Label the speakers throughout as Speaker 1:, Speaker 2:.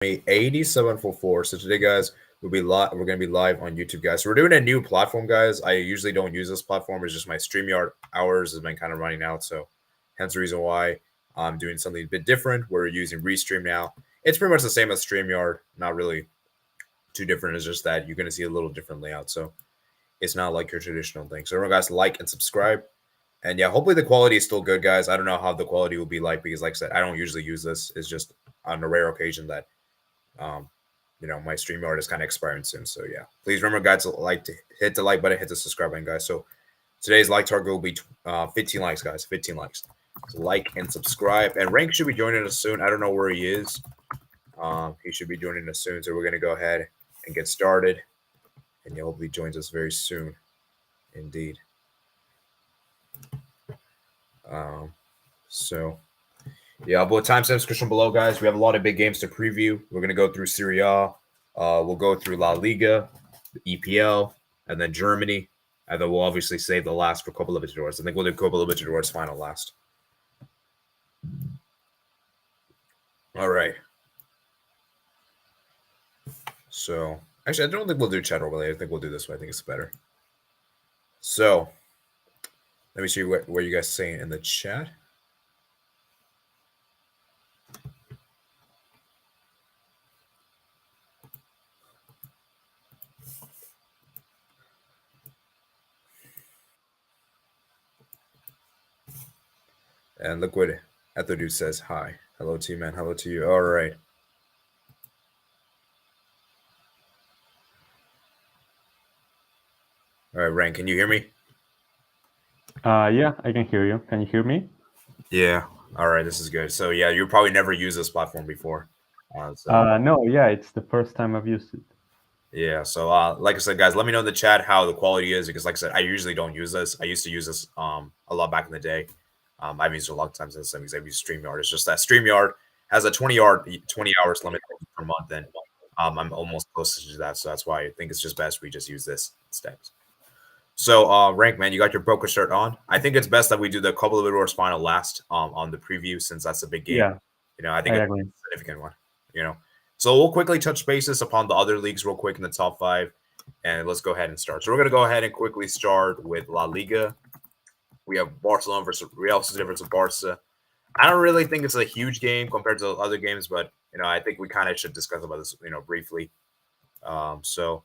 Speaker 1: 8744. So today, guys, we'll be live. We're gonna be live on YouTube, guys. So we're doing a new platform, guys. I usually don't use this platform. It's just my Streamyard hours has been kind of running out, so hence the reason why I'm doing something a bit different. We're using Restream now. It's pretty much the same as Streamyard. Not really too different. It's just that you're gonna see a little different layout. So it's not like your traditional thing. So everyone, guys, like and subscribe. And yeah, hopefully the quality is still good, guys. I don't know how the quality will be like because, like I said, I don't usually use this. It's just on a rare occasion that um, my StreamYard is kind of expiring soon. So yeah, please remember, guys, to hit the like button, hit the subscribe button, guys. So today's like target will be 15 likes, guys. 15 likes. So like and subscribe. And Rank should be joining us soon. I don't know where he is. He should be joining us soon. So we're gonna go ahead and get started. And he hopefully joins us very soon. Indeed. So yeah, I'll put timestamp description below, guys. We have a lot of big games to preview. We're gonna go through Serie A. We'll go through La Liga, the EPL, and then Germany, and then we'll obviously save the last for Copa Libertadores. I think we'll do Copa Libertadores final last. All right. So actually, I don't think we'll do chat overlay. I think we'll do this way. I think it's better. So let me see what you guys are saying in the chat. And look what Etherdude says. Hi. Hello to you, man. Hello to you. All right. All right, Ryan, can you hear me?
Speaker 2: Yeah, I can hear you. Can you hear me?
Speaker 1: Yeah. All right, this is good. So yeah, you probably never used this platform before.
Speaker 2: No, yeah, it's the first time I've used it.
Speaker 1: Yeah. So like I said, guys, let me know in the chat how the quality is because like I said, I usually don't use this. I used to use this a lot back in the day. I've used it a lot of times since I've used StreamYard. It's just that StreamYard has a 20 hours limit per month, and I'm almost close to that. So that's why I think it's just best we just use this instead. So, Rank, man, you got your broker shirt on. I think it's best that we do the Copa Libertadores final last on the preview since that's a big game.
Speaker 2: Yeah,
Speaker 1: I think
Speaker 2: I
Speaker 1: it's
Speaker 2: agree.
Speaker 1: a significant one. So we'll quickly touch bases upon the other leagues real quick in the top five, and let's go ahead and start. So we're gonna go ahead and quickly start with La Liga. We have Barcelona versus Real Sociedad versus Barca. I don't really think it's a huge game compared to other games, but I think we kind of should discuss about this, briefly. So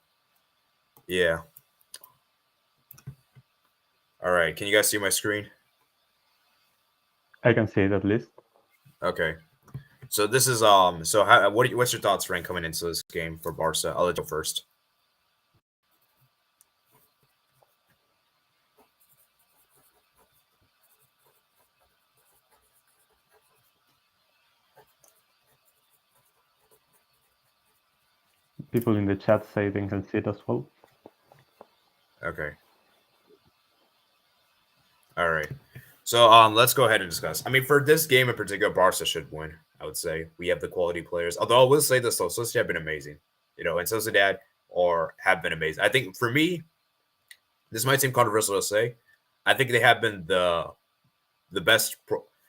Speaker 1: yeah. All right, can you guys see my screen?
Speaker 2: I can see it at least.
Speaker 1: Okay. So this is So what's your thoughts, Frank, coming into this game for Barca? I'll let you go first.
Speaker 2: People in the chat say they can see it as well.
Speaker 1: Okay. All right. So let's go ahead and discuss. I mean, for this game in particular, Barca should win. I would say we have the quality players. Although I will say this though, Sociedad have been amazing. And Sociedad have been amazing. I think for me, this might seem controversial to say. I think they have been the best.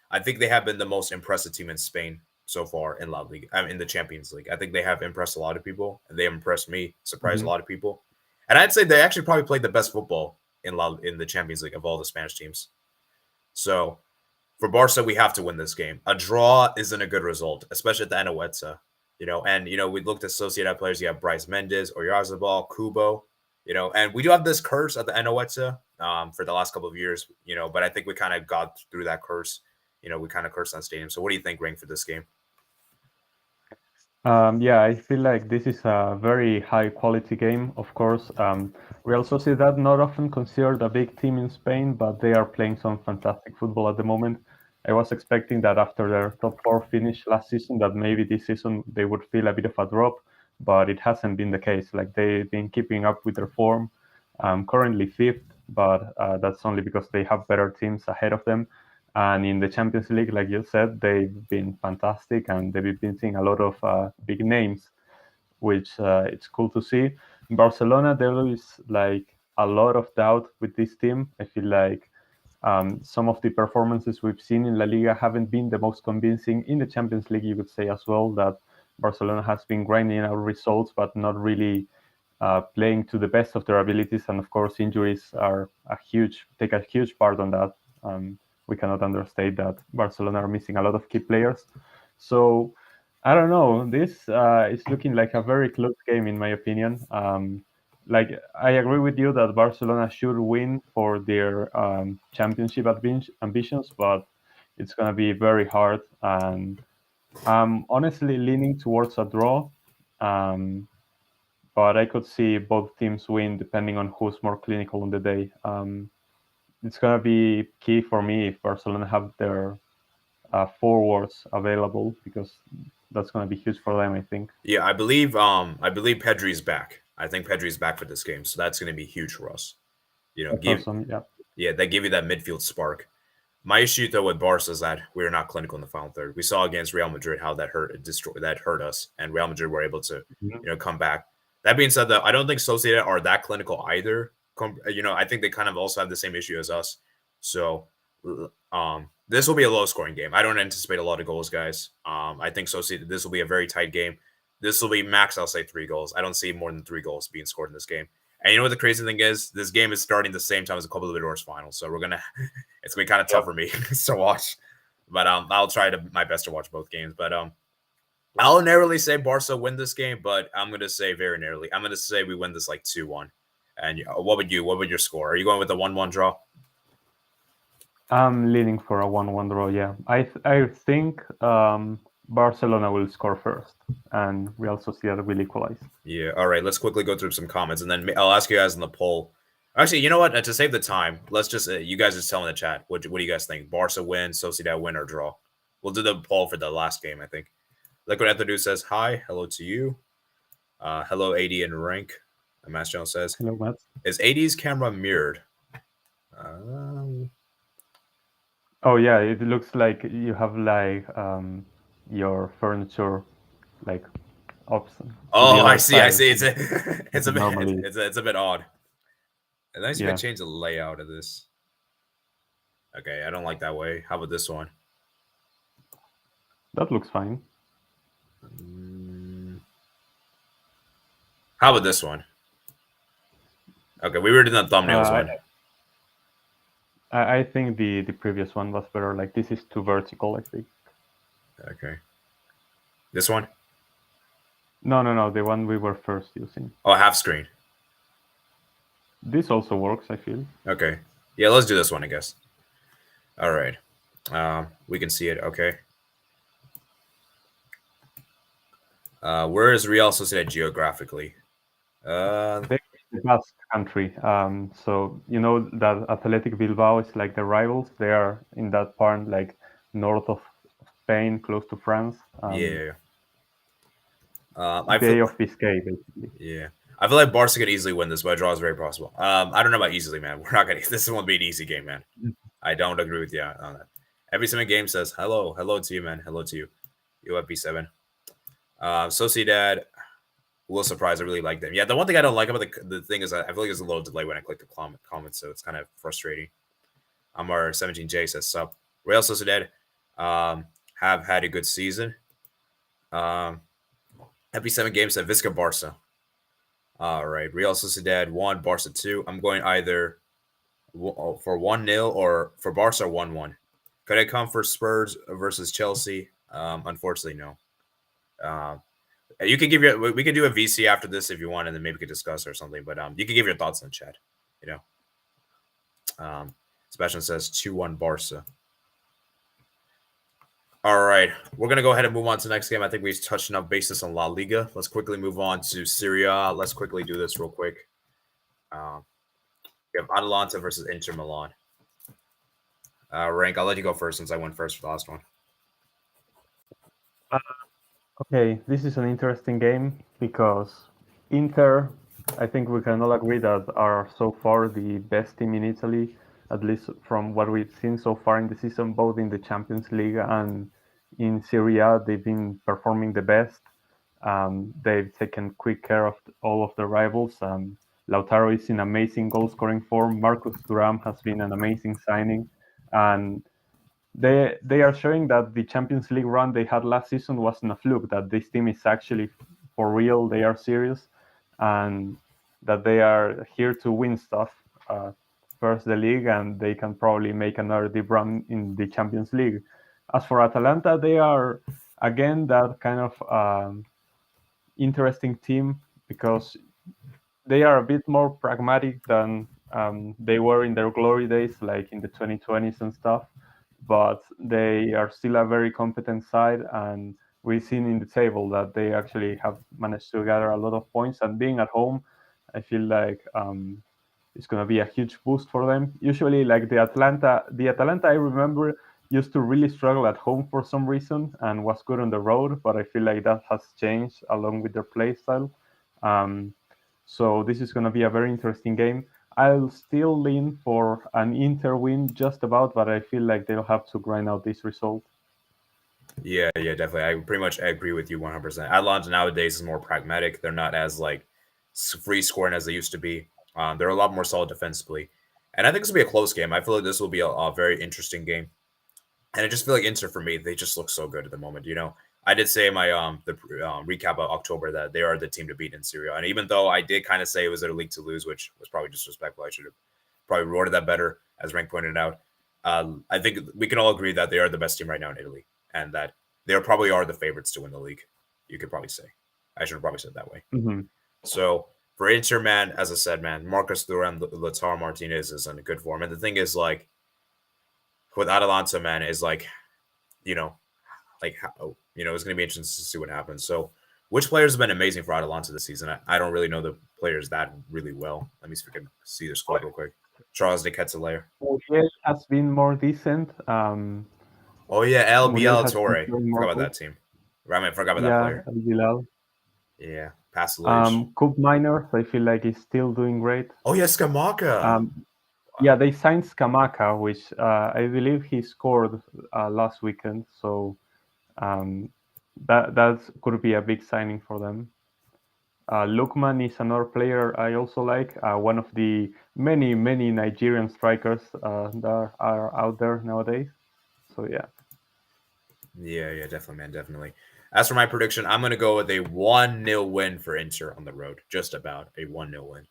Speaker 1: I think they have been the most impressive team in Spain so far in La Liga. I mean, in the Champions League. I think they have impressed a lot of people, and they have impressed me, surprised a lot of people. And I'd say they actually probably played the best football in the Champions League of all the Spanish teams. So for Barca, we have to win this game. A draw isn't a good result, especially at the Anoeta. We looked at Sociedad players. You have Bryce Mendes, Oyarzabal, Kubo. And we do have this curse at the Anoeta for the last couple of years. But I think we kind of got through that curse. We kind of cursed that stadium. So what do you think, Ring, for this game?
Speaker 2: Yeah, I feel like this is a very high quality game. Of course, Real Sociedad not often considered a big team in Spain, but they are playing some fantastic football at the moment. I was expecting that after their top four finish last season, that maybe this season they would feel a bit of a drop, but it hasn't been the case. Like they've been keeping up with their form. Currently fifth, but that's only because they have better teams ahead of them. And in the Champions League, like you said, they've been fantastic and they've been seeing a lot of big names, which it's cool to see. In Barcelona, there is like a lot of doubt with this team. I feel like some of the performances we've seen in La Liga haven't been the most convincing. In the Champions League, you could say as well that Barcelona has been grinding out results, but not really playing to the best of their abilities. And of course, injuries take a huge part on that. We cannot understate that Barcelona are missing a lot of key players. So I don't know. This is looking like a very close game, in my opinion. Like I agree with you that Barcelona should win for their championship ambitions, but it's going to be very hard. And I'm honestly leaning towards a draw, but I could see both teams win depending on who's more clinical on the day. It's going to be key for me if Barcelona have their forwards available, because that's going to be huge for them, I think.
Speaker 1: Yeah, I believe Pedri's back. I think Pedri's back for this game, so that's going to be huge for us. You know,
Speaker 2: The person, yeah.
Speaker 1: they give you that midfield spark. My issue though with Barca is that we're not clinical in the final third. We saw against Real Madrid how that hurt us, and Real Madrid were able to
Speaker 2: Mhm.
Speaker 1: come back. That being said, though, I don't think Sociedad are that clinical either. I think they kind of also have the same issue as us. So, this will be a low scoring game. I don't anticipate a lot of goals, guys. I think Sociedad. This will be a very tight game. This will be max. I'll say 3 goals. I don't see more than 3 goals being scored in this game. And you know what the crazy thing is? This game is starting the same time as the Copa Libertadores final, so it's gonna be kind of tough for me to watch. But I'll try my best to watch both games. But I'll narrowly say Barca win this game, but I'm gonna say very narrowly. I'm gonna say we win this like 2-1. And what would you? What would your score? Are you going with a 1-1 draw?
Speaker 2: I'm leaning for a 1-1 draw. Yeah, I think Barcelona will score first, and Real Sociedad will equalize.
Speaker 1: Yeah. All right. Let's quickly go through some comments, and then I'll ask you guys in the poll. Actually, you know what? To save the time, let's just you guys just tell in the chat. What do you guys think? Barca win, Sociedad win, or draw? We'll do the poll for the last game, I think. Liquid Etherdu says hi. Hello to you. Hello, AD and rank. Mass Jones says,
Speaker 2: Hello, Matt.
Speaker 1: is AD's camera mirrored?
Speaker 2: Oh yeah, it looks like you have like your furniture like up to the
Speaker 1: I
Speaker 2: other
Speaker 1: see. I
Speaker 2: side.
Speaker 1: see. It's
Speaker 2: As
Speaker 1: a
Speaker 2: it
Speaker 1: bit
Speaker 2: normally is.
Speaker 1: it's a bit odd. Unless you
Speaker 2: Yeah,
Speaker 1: could change the layout of this. Okay, I don't like that way. How about this one?
Speaker 2: that looks fine.
Speaker 1: How about this one? Okay, we were doing the thumbnails
Speaker 2: Uh,
Speaker 1: one.
Speaker 2: I think the previous one was better. Like this is too vertical, I think.
Speaker 1: Okay. This one?
Speaker 2: No, the one we were first using.
Speaker 1: Oh, half screen.
Speaker 2: This also works, I feel.
Speaker 1: Okay. Yeah, let's do this one, I guess. All right. We can see it. Okay. Where is Real Sociedad geographically?
Speaker 2: They're the Basque country. So you know that Athletic Bilbao is like the rivals. They are in that part, like north of Spain, close to France.
Speaker 1: Yeah.
Speaker 2: Bay of Biscay, basically.
Speaker 1: Yeah. I feel like Barca could easily win this, but a draw is very possible. I don't know about easily, man. We're not gonna. This won't be an easy game, man. I don't agree with you on that. Every single game says hello to you, man. Hello to you. UFB7. Sociedad. A little surprised. I really like them. Yeah, the one thing I don't like about the thing is I feel like there's a little delay when I click the comments, so it's kind of frustrating. Amar 17J says sup. Real Sociedad have had a good season. Every 7 games said Visca Barca. All right, Real Sociedad 1, Barca 2. I'm going either for 1-0 or for Barca 1-1. Could I come for Spurs versus Chelsea? Unfortunately, no. You can we can do a VC after this if you want, and then maybe we could discuss or something. But you can give your thoughts in the chat. You know, Sebastian says 2-1 Barca. All right, we're gonna go ahead and move on to the next game. I think we've touched enough basis on La Liga. Let's quickly move on to Serie A. Let's quickly do this real quick. We have Atalanta versus Inter Milan. Rank, I'll let you go first since I went first for the last one.
Speaker 2: Okay, this is an interesting game because Inter, I think we can all agree that are so far the best team in Italy, at least from what we've seen so far in the season, both in the Champions League and in Serie A. They've been performing the best. They've taken quick care of all of the rivals. Lautaro is in amazing goal scoring form. Marcus Thuram has been an amazing signing. And they are showing that the Champions League run they had last season wasn't a fluke. That this team is actually for real. They are serious, and that they are here to win stuff. First the league, and they can probably make another deep run in the Champions League. As for Atalanta, they are again that kind of interesting team because they are a bit more pragmatic than they were in their glory days, like in the 2020s and stuff. But they are still a very competent side, and we've seen in the table that they actually have managed to gather a lot of points. And being at home, I feel like it's going to be a huge boost for them. Usually, like the Atalanta I remember used to really struggle at home for some reason and was good on the road, but I feel like that has changed along with their play style. Um, so this is going to be a very interesting game. I'll still lean for an Inter win just about, but I feel like they'll have to grind out this result.
Speaker 1: Yeah, definitely. I pretty much agree with you 100%. Atlanta nowadays is more pragmatic. They're not as like free scoring as they used to be. They're a lot more solid defensively, and I think this will be a close game. I feel like this will be a very interesting game, and I just feel like Inter for me, they just look so good at the moment. I did say in my the recap of October that they are the team to beat in Syria, and even though I did kind of say it was their league to lose, which was probably disrespectful, I should have probably worded that better, as Rank pointed out. I think we can all agree that they are the best team right now in Italy, and that they probably are the favorites to win the league. You could probably say. I should have probably said that way.
Speaker 2: Mm-hmm.
Speaker 1: So for Inter, man, as I said, man, Marcus Thuram, Lautaro Martinez is in a good form, and the thing is, like, with Atalanta, man, is like, you know, like how it's going to be interesting to see what happens. So, which players have been amazing for Atalanta this season? I don't really know the players that really well. Let me see if I can see their squad real quick. Charles de Ketelaere.
Speaker 2: Muriel has been more decent.
Speaker 1: Oh yeah, El
Speaker 2: Muriel
Speaker 1: Biel
Speaker 2: has been
Speaker 1: Torre.
Speaker 2: scoring
Speaker 1: Forgot
Speaker 2: more
Speaker 1: about
Speaker 2: goals.
Speaker 1: that team. I forgot about that
Speaker 2: Yeah,
Speaker 1: player.
Speaker 2: El Bilal.
Speaker 1: Yeah, Pasilage.
Speaker 2: Cup Miners, I feel like he's still doing great.
Speaker 1: Oh yeah, Skamaka.
Speaker 2: Um, yeah, they signed Skamaka, which I believe he scored last weekend. So um, that could be a big signing for them. Lukman is another player I also like. One of the many Nigerian strikers that are out there nowadays. So yeah.
Speaker 1: Yeah, definitely, man, definitely. As for my prediction, I'm gonna go with a 1-0 win for Inter on the road. Just about a 1-0 win.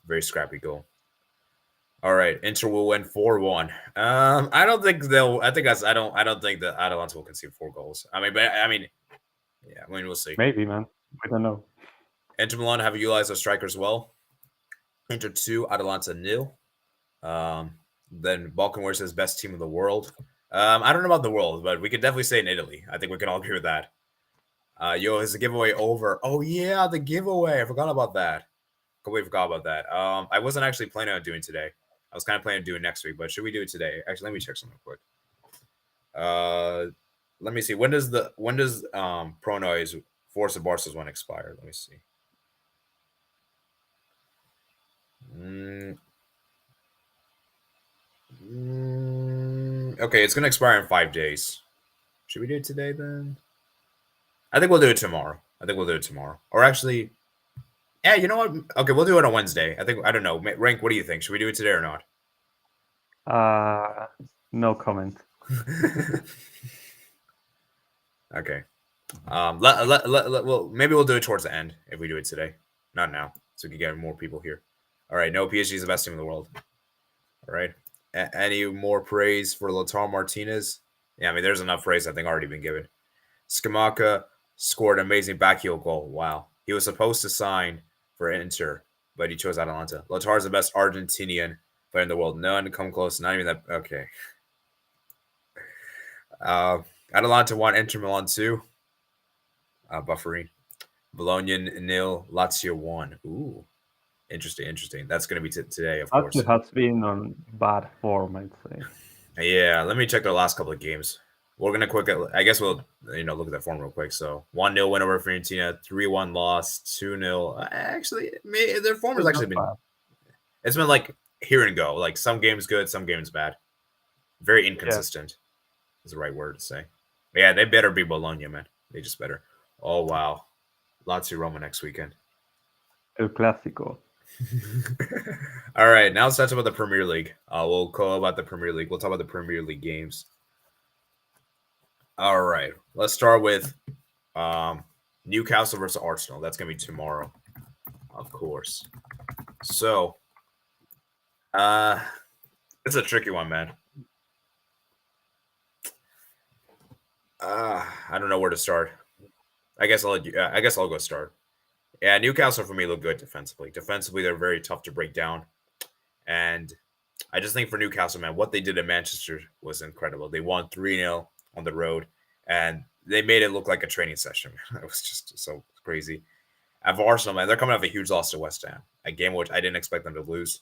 Speaker 1: Very scrappy goal. All right, Inter will win 4-1. I don't think they'll. I think that's. I don't think that Atalanta will concede 4 goals. Yeah. We'll see.
Speaker 2: Maybe, man. I don't know.
Speaker 1: Inter Milan have utilized their strikers well. Inter 2, Atalanta 0. Then Balkan says best team in the world. I don't know about the world, but we could definitely say in Italy. I think we can all agree with that. Is the giveaway over? Oh yeah, the giveaway. I forgot about that. Completely forgot about that. I wasn't actually planning on doing today. I was kind of planning on doing next week, but should we do it today? Actually, let me check something quick. Let me see. When does Pro Noise Force of Barca's one expire? Let me see. Okay, it's gonna expire in 5 days. Should we do it today then? I think we'll do it tomorrow. Or actually, yeah, you know what? Okay, we'll do it on Wednesday. I don't know. Rank, what do you think? Should we do it today or not?
Speaker 2: No comment.
Speaker 1: Okay. Well, maybe we'll do it towards the end if we do it today, not now, so we can get more people here. All right. No, PSG is the best team in the world. All right. Any more praise for Lautaro Martinez? Yeah, I mean, there's enough praise I think already been given. Skamaka scored an amazing backheel goal. Wow. He was supposed to sign for Inter, but he chose Atalanta. Lautaro is the best Argentinian player in the world. None come close. Not even that. Okay. Atalanta 1, Inter Milan 2. Bufferine. Bologna 0, Lazio 1. Ooh. Interesting. That's going to be today, of course.
Speaker 2: Lazio has been on bad form, I'd say.
Speaker 1: Yeah, let me check their last couple of games. We're gonna I guess we'll look at that form real quick. So 1-0 win over Fiorentina, 3-1 loss, 2-0. Actually, their form has actually been. It's been like here and go. Like some games good, some games bad. Very inconsistent is the right word to say. But yeah, they better be Bologna, man. They just better. Oh wow, Lazio Roma next weekend.
Speaker 2: El Clásico.
Speaker 1: All right, now let's talk about the Premier League. We'll call about the Premier League. We'll talk about the Premier League games. All right, let's start with Newcastle versus Arsenal. That's gonna be tomorrow, of course. So, uh, it's a tricky one, man. I don't know where to start. I guess I'll go start. Yeah, Newcastle for me look good defensively. Defensively, they're very tough to break down, and I just think for Newcastle, man, what they did in Manchester was incredible. They won 3-0 on the road, and they made it look like a training session. It was just so crazy. And for Arsenal, man, they're coming off a huge loss to West Ham, a game which I didn't expect them to lose.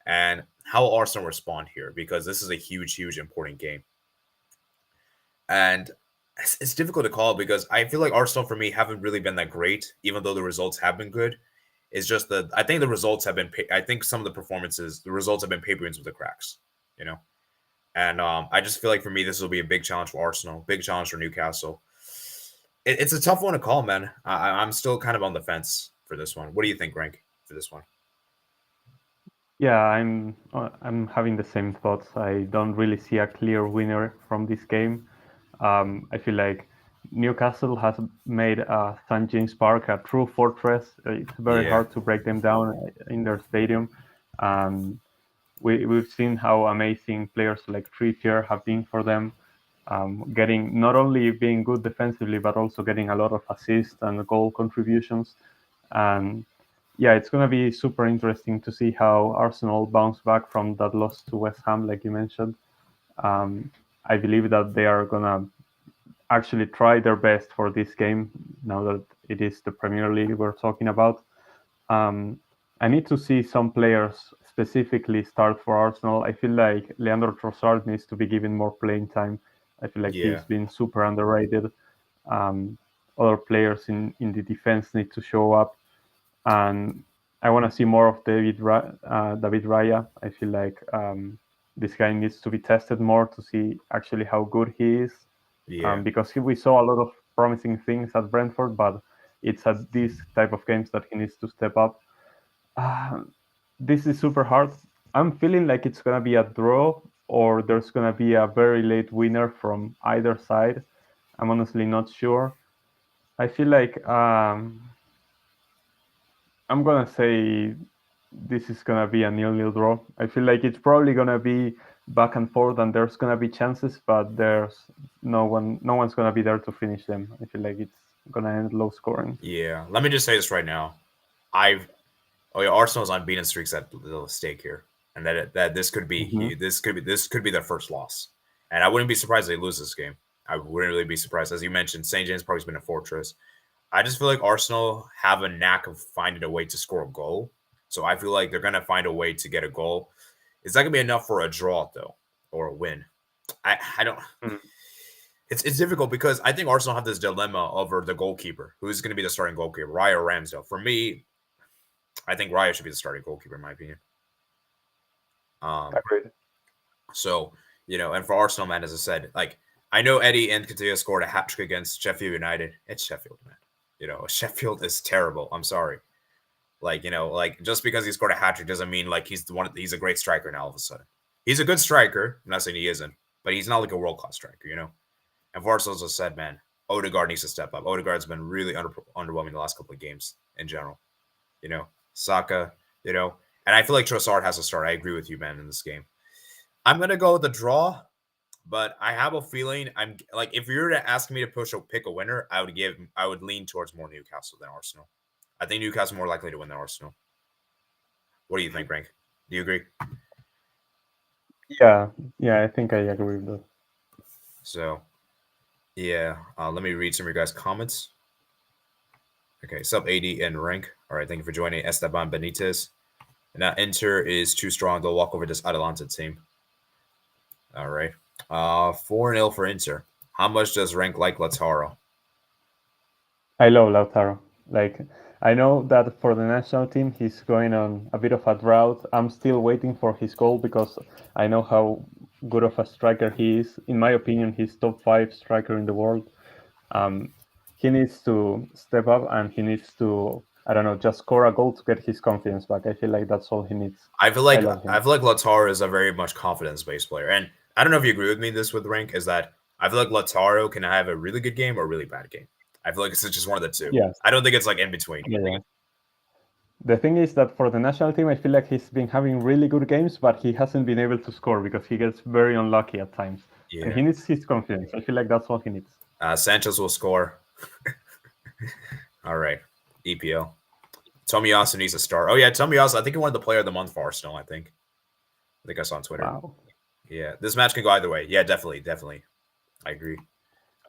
Speaker 1: And how will Arsenal respond here? Because this is a huge, important game. And it's difficult to call because I feel like Arsenal for me haven't really been that great, even though the results have been good. It's just that I think the results have been. I think some of the performances, the results have been papering with the cracks, you know. And I just feel like for me, this will be a big challenge for Arsenal, big challenge for Newcastle. It's a tough one to call, man. I'm still kind of on the fence for this one. What do you think, Rank, for this one?
Speaker 2: Yeah, I'm having the same thoughts. I don't really see a clear winner from this game. I feel like Newcastle has made St James Park a true fortress. It's very
Speaker 1: Yeah,
Speaker 2: hard to break them down in their stadium. Um, we've seen how amazing players like Trippier have been for them, getting not only being good defensively but also getting a lot of assists and goal contributions. And yeah, it's going to be super interesting to see how Arsenal bounce back from that loss to West Ham, like you mentioned. Um, I believe that they are going to actually try their best for this game now that it is the Premier League we're talking about. Um, I need to see some players specifically start for Arsenal. I feel like Leandro Trossard needs to be given more playing time. I feel like
Speaker 1: yeah,
Speaker 2: he's been super underrated. Um, Other players in the defense need to show up, and I want to see more of David Raya. I feel like this guy needs to be tested more to see actually how good he is,
Speaker 1: yeah,
Speaker 2: because we saw a lot of promising things at Brentford, but it's at these type of games that he needs to step up. Uh, this is super hard. I'm feeling like it's gonna be a draw or there's gonna be a very late winner from either side. I'm honestly not sure. I feel like I'm gonna say this is gonna be a nil-nil draw. I feel like it's probably gonna be back and forth, and there's gonna be chances, but there's no one's gonna be there to finish them. I feel like it's gonna end low scoring.
Speaker 1: yeah. Let me just say this right now. I've Oh yeah, Arsenal's unbeaten streaks at the stake here, and that this could
Speaker 2: Mm-hmm.
Speaker 1: be their first loss, and I wouldn't be surprised if they lose this game. I wouldn't really be surprised, as you mentioned. St. James Park's been a fortress. I just feel like Arsenal have a knack of finding a way to score a goal, so I feel like they're gonna find a way to get a goal. Is that gonna be enough for a draw though, or a win? I don't. It's difficult because I think Arsenal have this dilemma over the goalkeeper, who's going to be the starting goalkeeper, Raya or Ramsdale. For me, I think Raya should be the starting goalkeeper, in my opinion. Um,
Speaker 2: Agreed.
Speaker 1: so and for Arsenal, man, as I said, like I know Eddie Nketiah scored a hat trick against Sheffield United. It's Sheffield, man. Sheffield is terrible. I'm sorry. Like just because he scored a hat trick doesn't mean like he's a great striker now all of a sudden. He's a good striker. I'm not saying he isn't, but he's not like a world class striker. And for Arsenal, as I said, man, Odegaard needs to step up. Odegaard's been really underwhelming the last couple of games in general. Saka, and I feel like Trossard has to start. I agree with you, man, in this game. I'm gonna go with the draw, but I have a feeling I'm like if you were to ask me to pick a winner, I would lean towards more Newcastle than Arsenal. I think Newcastle more likely to win than Arsenal. What do you think, Frank? Do you agree?
Speaker 2: Yeah, yeah, I think I agree with that.
Speaker 1: So yeah, let me read some of your guys' comments. Okay, sub 80 and rank. All right, thank you for joining Esteban Benitez. And now Inter is too strong. They'll walk over this Atalanta team. All right. 4-0 for Inter. How much does rank like Lautaro?
Speaker 2: I love Lautaro. Like, I know that for the national team, he's going on a bit of a drought. I'm still waiting for his goal because I know how good of a striker he is. In my opinion, he's top 5 striker in the world. Um, he needs to step up and he needs to I don't know, just score a goal to get his confidence back. I feel like that's all he needs.
Speaker 1: I feel like
Speaker 2: love him.
Speaker 1: Lautaro is a very much confidence-based player, and I don't know if you agree with me. This with rank is that I feel like Lautaro can have a really good game or a really bad game. I feel like it's just one of the two.
Speaker 2: Yes.
Speaker 1: I don't think it's like in between.
Speaker 2: Yeah. The thing is that for the national team, I feel like he's been having really good games, but he hasn't been able to score because he gets very unlucky at times.
Speaker 1: Yeah.
Speaker 2: And he needs his confidence. I feel like that's all he needs.
Speaker 1: Sanchez will score. All right. EPL. Tomiyasu needs a start. Oh, yeah. Tomiyasu, I think he won the player of the month for Arsenal, I think I saw on Twitter.
Speaker 2: Wow.
Speaker 1: Yeah. This match can go either way. Yeah, definitely. I agree.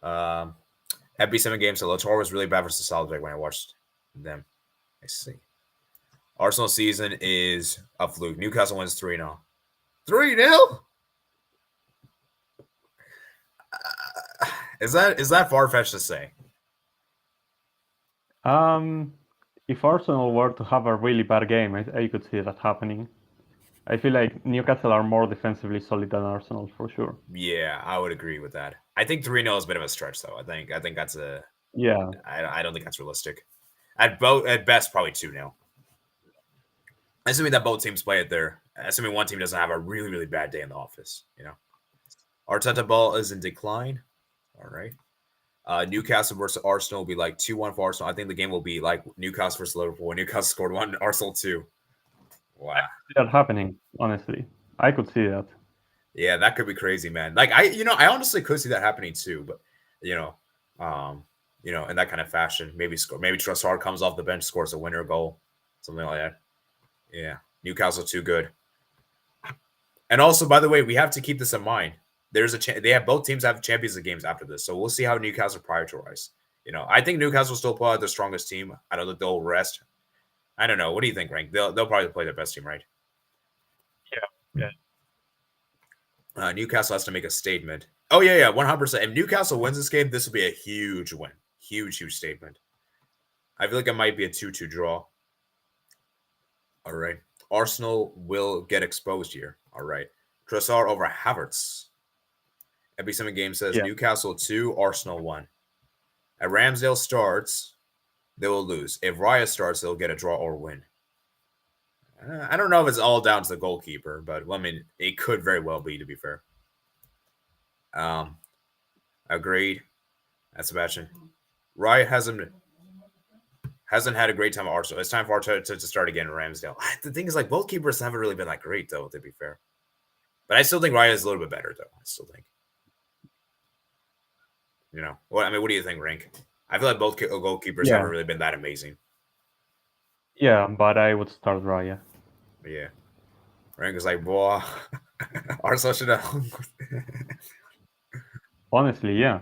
Speaker 1: FB7 games, so Lautaro was really bad versus Sociedad when I watched them. I see. Arsenal season is a fluke. Newcastle wins 3-0. 3-0? Is that far-fetched to say?
Speaker 2: If Arsenal were to have a really bad game, I could see that happening. I feel like Newcastle are more defensively solid than Arsenal for sure.
Speaker 1: Yeah, I would agree with that. I think 3-0 is a bit of a stretch, though. I think that's a
Speaker 2: yeah.
Speaker 1: I don't think that's realistic. At best, probably 2-0. Assuming that both teams play it there. Assuming one team doesn't have a really, really bad day in the office, Arteta ball is in decline. All right. Newcastle versus Arsenal will be like 2-1 for Arsenal. I think the game will be like Newcastle versus Liverpool. Newcastle scored 1, Arsenal 2. Wow.
Speaker 2: I could see that happening, honestly. I could see that.
Speaker 1: Yeah, that could be crazy, man. Like I honestly could see that happening too, but in that kind of fashion, maybe Trossard comes off the bench, scores a winner goal, something like that. Yeah, Newcastle too good. And also, by the way, we have to keep this in mind. There's they have both teams have Champions League games after this, so we'll see how Newcastle prioritize. I think Newcastle still play out the strongest team. I don't think they'll rest. I don't know. What do you think, Rank? They'll probably play their best team, right?
Speaker 2: Yeah.
Speaker 1: Newcastle has to make a statement. Oh, yeah, 100%. If Newcastle wins this game, this will be a huge win. Huge statement. I feel like it might be a 2-2 draw. All right. Arsenal will get exposed here. All right. Trossard over Havertz. FB7 game says Newcastle 2, Arsenal 1. If Ramsdale starts, they will lose. If Raya starts, they'll get a draw or win. I don't know if it's all down to the goalkeeper, but I mean, it could very well be, to be fair. Agreed. That's Sebastian. Raya hasn't had a great time at Arsenal. It's time for Arteta to start again in Ramsdale. The thing is, like, both keepers haven't really been that great, though, to be fair. But I still think Raya is a little bit better, though. I still think. What do you think, Rank? I feel like both goalkeepers haven't really been that amazing.
Speaker 2: Yeah, but I would start Raya.
Speaker 1: Yeah. Rank is like, boy, Arsenal should have.
Speaker 2: Honestly, yeah.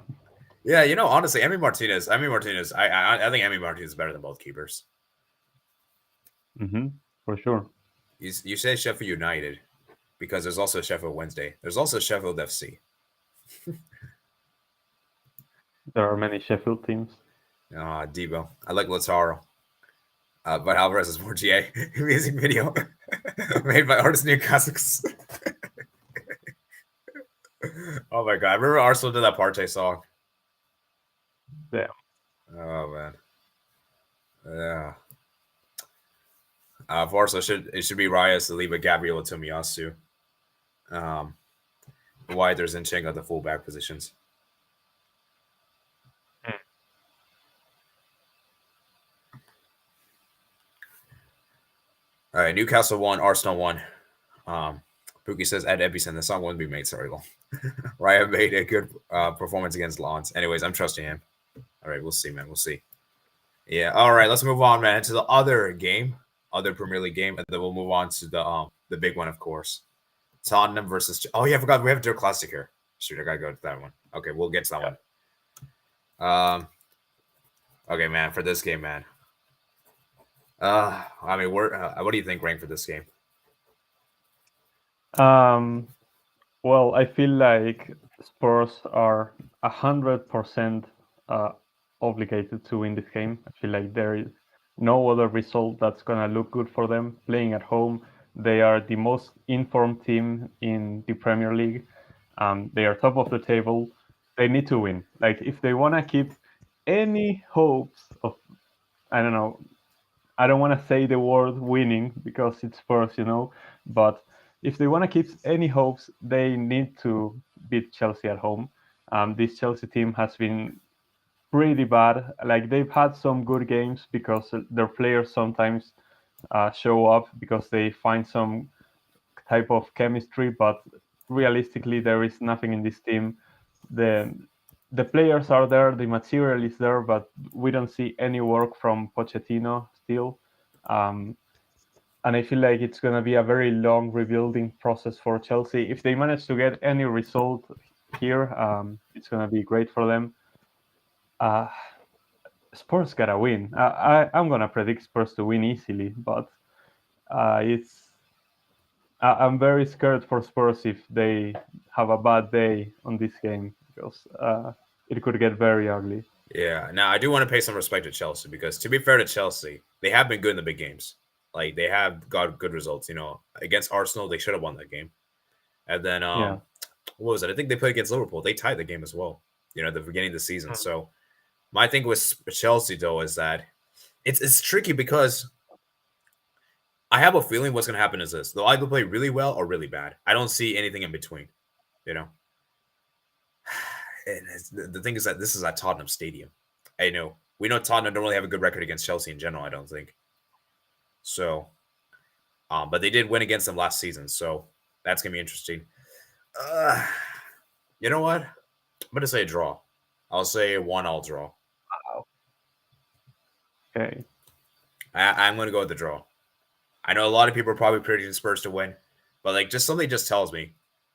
Speaker 1: Yeah, honestly, Emi Martinez. I think Emi Martinez is better than both keepers.
Speaker 2: For sure.
Speaker 1: You say Sheffield United because there's also Sheffield Wednesday. There's also Sheffield FC.
Speaker 2: There are many Sheffield teams.
Speaker 1: Debo. I like Lautaro. But Alvarez is more GA. Amazing video made by Artist Newcastle. Oh my god! I remember Arsenal did that Partey song.
Speaker 2: Yeah.
Speaker 1: Oh man. Yeah. For Arsenal, it should be Raya, Saliba, Gabriel, and Tomiyasu. Why there's Zinchenko at the fullback positions. All right, Newcastle 1, Arsenal 1. Pookie says, Ed Epison, the song wouldn't be made. Sorry, Raya made a good performance against Lens. Anyways, I'm trusting him. All right, we'll see, man. We'll see. Yeah, all right, let's move on, man, to the other Premier League game, and then we'll move on to the big one, of course. Tottenham versus... Oh, yeah, I forgot. We have to do a Klassiker. Shoot, I got to go to that one. Okay, we'll get to that one. Okay, man, for this game, man. I mean, what do you think, Rank, for this game?
Speaker 2: Well, I feel like Spurs are 100% obligated to win this game. I feel like there is no other result that's gonna look good for them. Playing at home, they are the most informed team in the Premier League. They are top of the table. They need to win. Like, if they wanna keep any hopes of, I don't know, I don't want to say the word winning because it's Spurs, but if they want to keep any hopes, they need to beat Chelsea at home. This Chelsea team has been pretty bad. Like they've had some good games because their players sometimes show up because they find some type of chemistry, but realistically, there is nothing in this team. The the players are there, the material is there, but we don't see any work from Pochettino still. Um, and I feel like it's going to be a very long rebuilding process for Chelsea. If they manage to get any result here, it's going to be great for them. Uh, Spurs gotta win. I'm gonna predict Spurs to win easily, but I'm very scared for Spurs if they have a bad day on this game because it could get very ugly.
Speaker 1: Yeah. Now I do want to pay some respect to Chelsea because, to be fair to Chelsea, they have been good in the big games. Like they have got good results. Against Arsenal, they should have won that game. And then
Speaker 2: Yeah.
Speaker 1: what was it? I think they played against Liverpool. They tied the game as well. At the beginning of the season. So my thing with Chelsea though is that it's tricky because I have a feeling what's going to happen is this: they'll either play really well or really bad. I don't see anything in between. You know. And the thing is that this is at Tottenham Stadium. I know we know Tottenham don't really have a good record against Chelsea in general. I don't think so. But they did win against them last season, so that's gonna be interesting. You know what? I'm gonna say a draw. I'll say a 1-1 draw.
Speaker 2: Okay.
Speaker 1: I'm gonna go with the draw. I know a lot of people are probably predicting Spurs to win, but like just something just tells me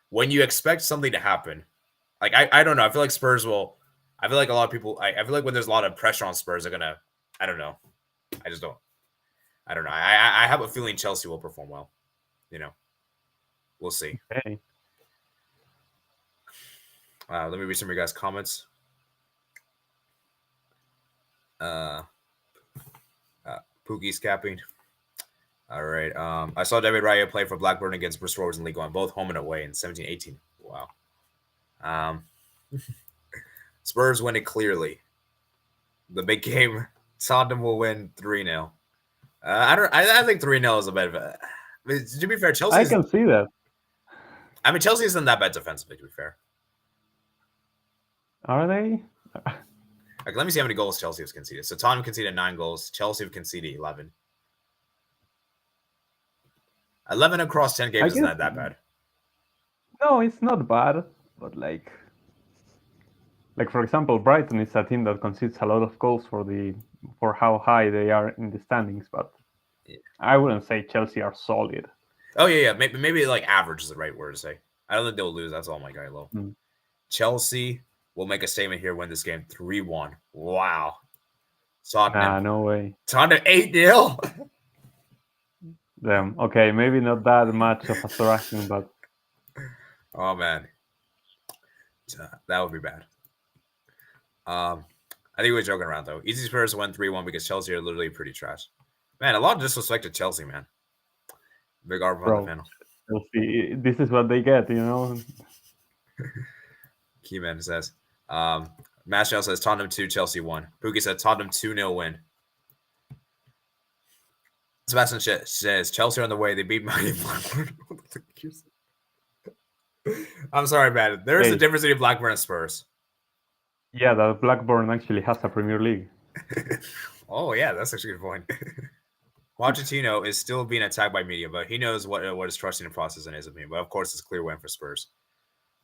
Speaker 1: when you expect something to happen. Like I don't know. I feel like Spurs will. I feel like a lot of people. I feel like when there's a lot of pressure on Spurs, they're gonna. I don't know. I just don't. I don't know. I have a feeling Chelsea will perform well. We'll see.
Speaker 2: Okay.
Speaker 1: Let me read some of your guys' comments. Pookie's capping. All right. I saw David Raya play for Blackburn against Bristol Rovers in League One, both home and away in 17-18. Wow. Spurs win it clearly. The big game, Tottenham will win 3-0. I think 3-0 is a bit of a. To be fair, Chelsea.
Speaker 2: I can see that.
Speaker 1: I mean, Chelsea isn't that bad defensively. To be fair,
Speaker 2: are they?
Speaker 1: Like, let me see how many goals Chelsea has conceded. So Tottenham conceded 9 goals. Chelsea have conceded 11. 11 across 10 games is not that bad.
Speaker 2: No, it's not bad, but like for example, Brighton is a team that concedes a lot of goals for how high they are in the standings, but I wouldn't say Chelsea are solid.
Speaker 1: Oh yeah. Maybe like average is the right word to say. I don't think they'll lose. That's all my guy low. Chelsea will make a statement here, win this game 3-1. Wow.
Speaker 2: Tottenham. Nah, no way.
Speaker 1: Tottenham 8-0.
Speaker 2: Them. Okay, maybe not that much of a thrashing, but
Speaker 1: oh man, that would be bad. I think we're joking around though. Easy Spurs won 3-1 because Chelsea are literally pretty trash. Man, a lot of disrespect to Chelsea, man. Big argument on the panel.
Speaker 2: Chelsea, this is what they get,
Speaker 1: Keyman says. Mashal says Tottenham 2, Chelsea 1. Pookie said Tottenham 2-0 win. Sebastian says Chelsea are on the way. They beat Mighty Blackburn. I'm sorry, man. There is a difference between Blackburn and Spurs.
Speaker 2: Yeah, the Blackburn actually has a Premier League.
Speaker 1: Oh, yeah, that's actually a good point. Pochettino is still being attacked by media, but he knows what is trusting the process in his opinion. But of course, it's a clear win for Spurs.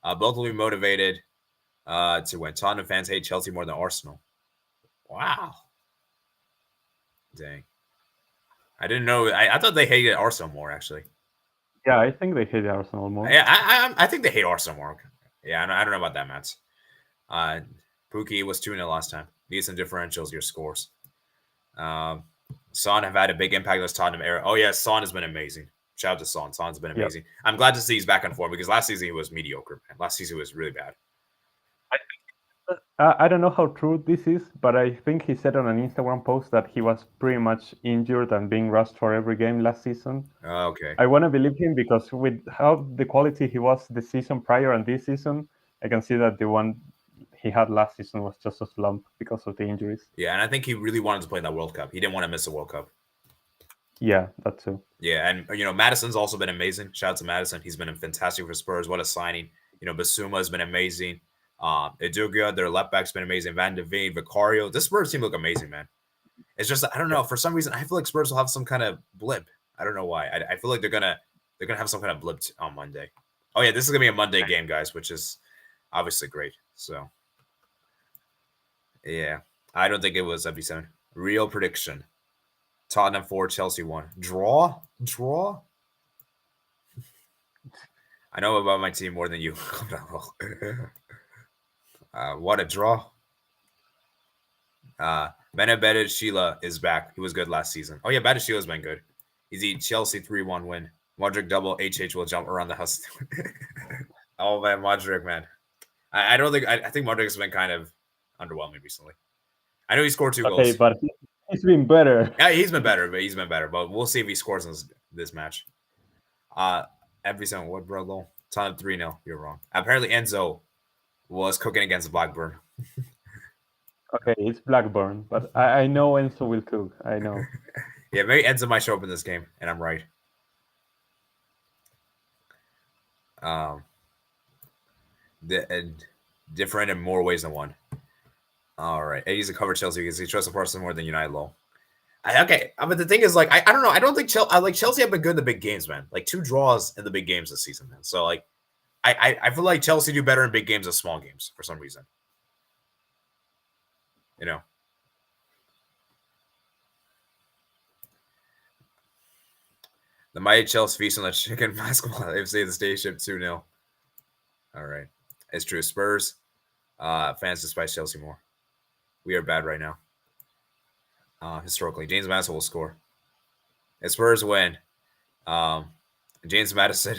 Speaker 1: Both will be motivated to win. Tottenham fans hate Chelsea more than Arsenal. Wow. Dang. I didn't know. I thought they hated Arsenal more, actually.
Speaker 2: Yeah, I think they hate Arsenal more.
Speaker 1: Yeah, I think they hate Arsenal more. Yeah, I don't know about that, Matt. Pookie was 2-0 last time. Need some differentials, your scores. Son have had a big impact on this Tottenham era. Oh, yeah, Son has been amazing. Shout out to Son. Son's been amazing. Yep. I'm glad to see he's back on form because last season he was mediocre, man. Last season he was really bad.
Speaker 2: I don't know how true this is, but I think he said on an Instagram post that he was pretty much injured and being rushed for every game last season.
Speaker 1: Okay.
Speaker 2: I want to believe him because with how the quality he was the season prior and this season, I can see that the one he had last season was just a slump because of the injuries.
Speaker 1: Yeah, and I think he really wanted to play that World Cup. He didn't want to miss the World Cup.
Speaker 2: Yeah, that too.
Speaker 1: Yeah, and Madison's also been amazing. Shout out to Madison. He's been fantastic for Spurs. What a signing. Basuma has been amazing. Eduga, their left back's been amazing. Van de Veen, Vicario. This Spurs team look amazing, man. It's just I don't know. For some reason, I feel like Spurs will have some kind of blip. I don't know why. I feel like they're gonna have some kind of blip on Monday. Oh yeah, this is gonna be a Monday game, guys, which is obviously great. So yeah, I don't think it was FB7. Real prediction: Tottenham 4, Chelsea 1. Draw. I know about my team more than you. What a draw. Benebedded Sheila is back. He was good last season. Oh yeah, Bedded Sheila's been good. Easy Chelsea 3-1 win. Modric double HH will jump around the house. Oh man, Modric, man. I don't think I think Modric has been kind of underwhelming recently. I know he scored 2 goals.
Speaker 2: Okay, but he's been better.
Speaker 1: Yeah, he's been better. But we'll see if he scores in this match. Every what, bro? Ton of 3-0. You're wrong. Apparently Enzo was cooking against Blackburn.
Speaker 2: Okay, it's Blackburn, but I know Enzo will cook. I know.
Speaker 1: Yeah, maybe Enzo might show up in this game, and I'm right. Different in more ways than one. All right, Eddie's a cover Chelsea because he trusts the person more than United. Low. Okay, but the thing is, like, I don't know. I don't think Chelsea have been good in the big games, man. Like 2 draws in the big games this season, man. So like, I feel like Chelsea do better in big games than small games for some reason. The mighty Chelsea feast on the chicken basketball FC the station 2-0. All right, it's true. Spurs fans despise Chelsea more. We are bad right now. Historically, James Madison will score. If Spurs win, James Madison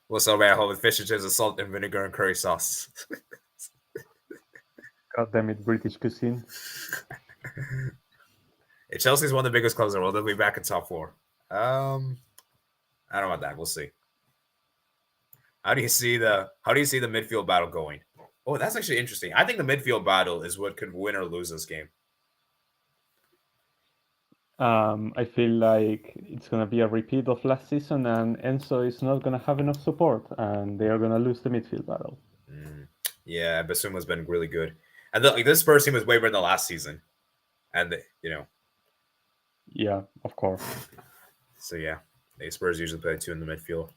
Speaker 1: will celebrate at home with fish and chips, salt and vinegar and curry sauce.
Speaker 2: God damn it, British cuisine.
Speaker 1: If Chelsea's one of the biggest clubs in the world, they'll be back in top 4. I don't know about that. We'll see. How do you see the midfield battle going? Oh, that's actually interesting. I think the midfield battle is what could win or lose this game.
Speaker 2: I feel like it's going to be a repeat of last season, and Enzo is not going to have enough support, and they are going to lose the midfield battle.
Speaker 1: Yeah, Basuma's been really good. And this Spurs team was way better than last season. And,
Speaker 2: Yeah, of course.
Speaker 1: So, yeah, the Spurs usually play 2 in the midfield.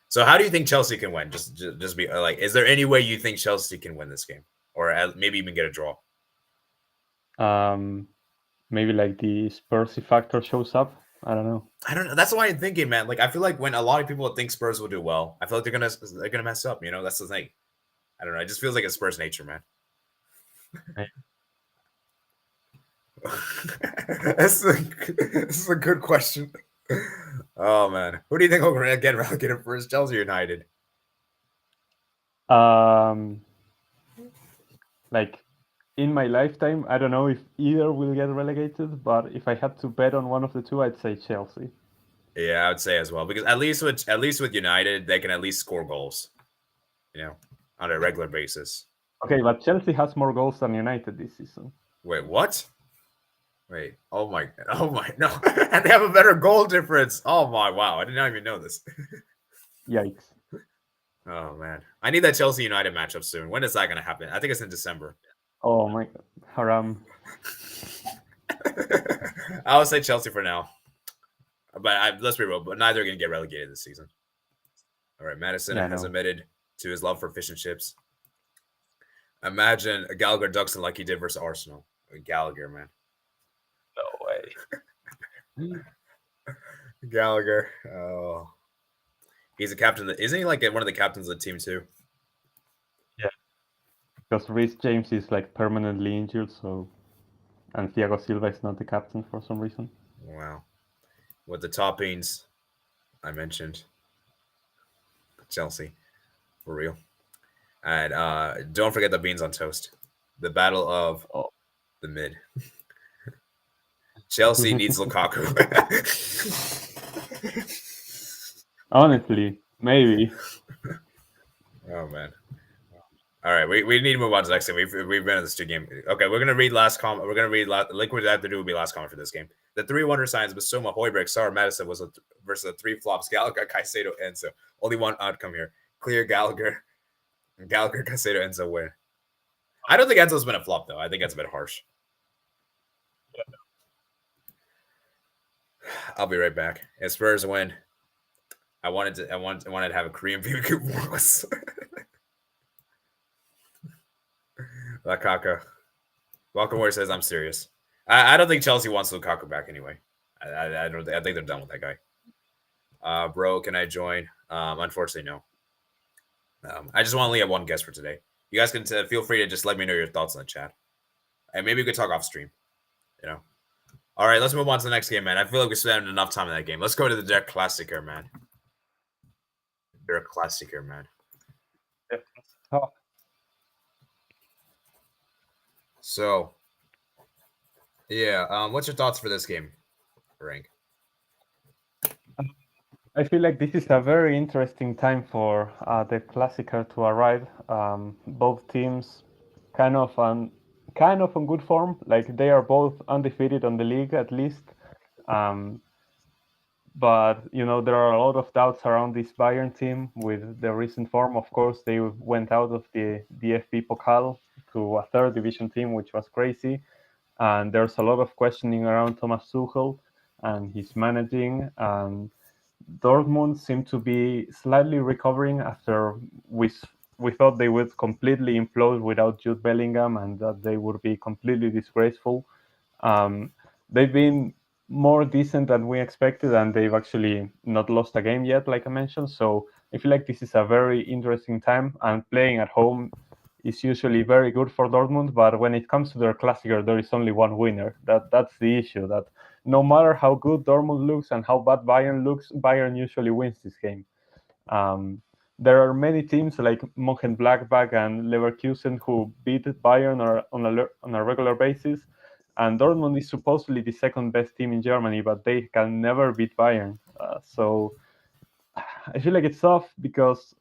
Speaker 1: So, how do you think Chelsea can win? Just be like, is there any way you think Chelsea can win this game? Or maybe even get a draw?
Speaker 2: Maybe like the Spursy factor shows up. I don't know.
Speaker 1: That's why I'm thinking, man. Like, I feel like when a lot of people think Spurs will do well, I feel like they're gonna mess up. That's the thing. I don't know. It just feels like it's Spurs nature, man. This is a good question. Oh man, who do you think will get relegated first, Chelsea or United?
Speaker 2: Like in my lifetime, I don't know if either will get relegated, but if I had to bet on one of the two, I'd say Chelsea.
Speaker 1: Yeah, I would say as well, because at least with United, they can at least score goals, on a regular basis.
Speaker 2: Okay, but Chelsea has more goals than United this season.
Speaker 1: Wait, what? Wait, oh my, no, and they have a better goal difference. Oh my, wow, I did not even know this.
Speaker 2: Yikes.
Speaker 1: Oh man, I need that Chelsea United matchup soon. When is that going to happen? I think it's in December.
Speaker 2: Oh my God, haram.
Speaker 1: I would say Chelsea for now, but let's be real. But neither are going to get relegated this season. All right, Madison has admitted to his love for fish and chips. Imagine Gallagher ducks like he did versus Arsenal. Gallagher, man.
Speaker 2: No way.
Speaker 1: Gallagher. Oh. He's a captain. Isn't he like one of the captains of the team too?
Speaker 2: Yeah. Because Reece James is like permanently injured, and Thiago Silva is not the captain for some reason.
Speaker 1: Wow. With the toppings I mentioned. Chelsea. For real. And don't forget the beans on toast. The battle of the mid. Chelsea needs Lukaku.
Speaker 2: Honestly, maybe.
Speaker 1: Oh man. All right, we need to move on to the next game. We've been in this two game. Okay, we're gonna read last comment. We're gonna read like what I have to do will be last comment for this game. The three wonder signs: Basuma, Hoiberg, Sar, Madison was versus the three flops: Gallagher, Caicedo, Enzo. Only one outcome here: clear Gallagher, Caicedo, Enzo win. I don't think Enzo's been a flop though. I think that's a bit harsh. I'll be right back. And Spurs win. I wanted to have a Korean BBQ was Lukaku. Welcome where says I'm serious. I don't think Chelsea wants Lukaku back anyway. I don't. I think they're done with that guy. Bro, can I join? Unfortunately, no. I just want to only have one guest for today. You guys can feel free to just let me know your thoughts in the chat, and maybe we could talk off stream. You know. All right, let's move on to the next game, man. I feel like we spent enough time in that game. Let's go to the Klassiker, man. They're a Klassiker, man.
Speaker 2: Oh.
Speaker 1: So, yeah. What's your thoughts for this game, Rank?
Speaker 2: I feel like this is a very interesting time for the Klassiker to arrive. Both teams kind of on good form. Like they are both undefeated on the league at least. But there are a lot of doubts around this Bayern team with the recent form. Of course, they went out of the DFB Pokal to a third division team, which was crazy. And there's a lot of questioning around Thomas Tuchel and his managing. And Dortmund seem to be slightly recovering after we thought they would completely implode without Jude Bellingham and that they would be completely disgraceful. They've been more decent than we expected, and they've actually not lost a game yet, like I mentioned. So I feel like this is a very interesting time, and playing at home is usually very good for Dortmund. But when it comes to their Klassiker, there is only one winner. That's the issue. That no matter how good Dortmund looks and how bad Bayern looks, Bayern usually wins this game. There are many teams like Mönchengladbach and Leverkusen who beat Bayern on a regular basis, and Dortmund is supposedly the second best team in Germany, but they can never beat Bayern. So I feel like it's tough because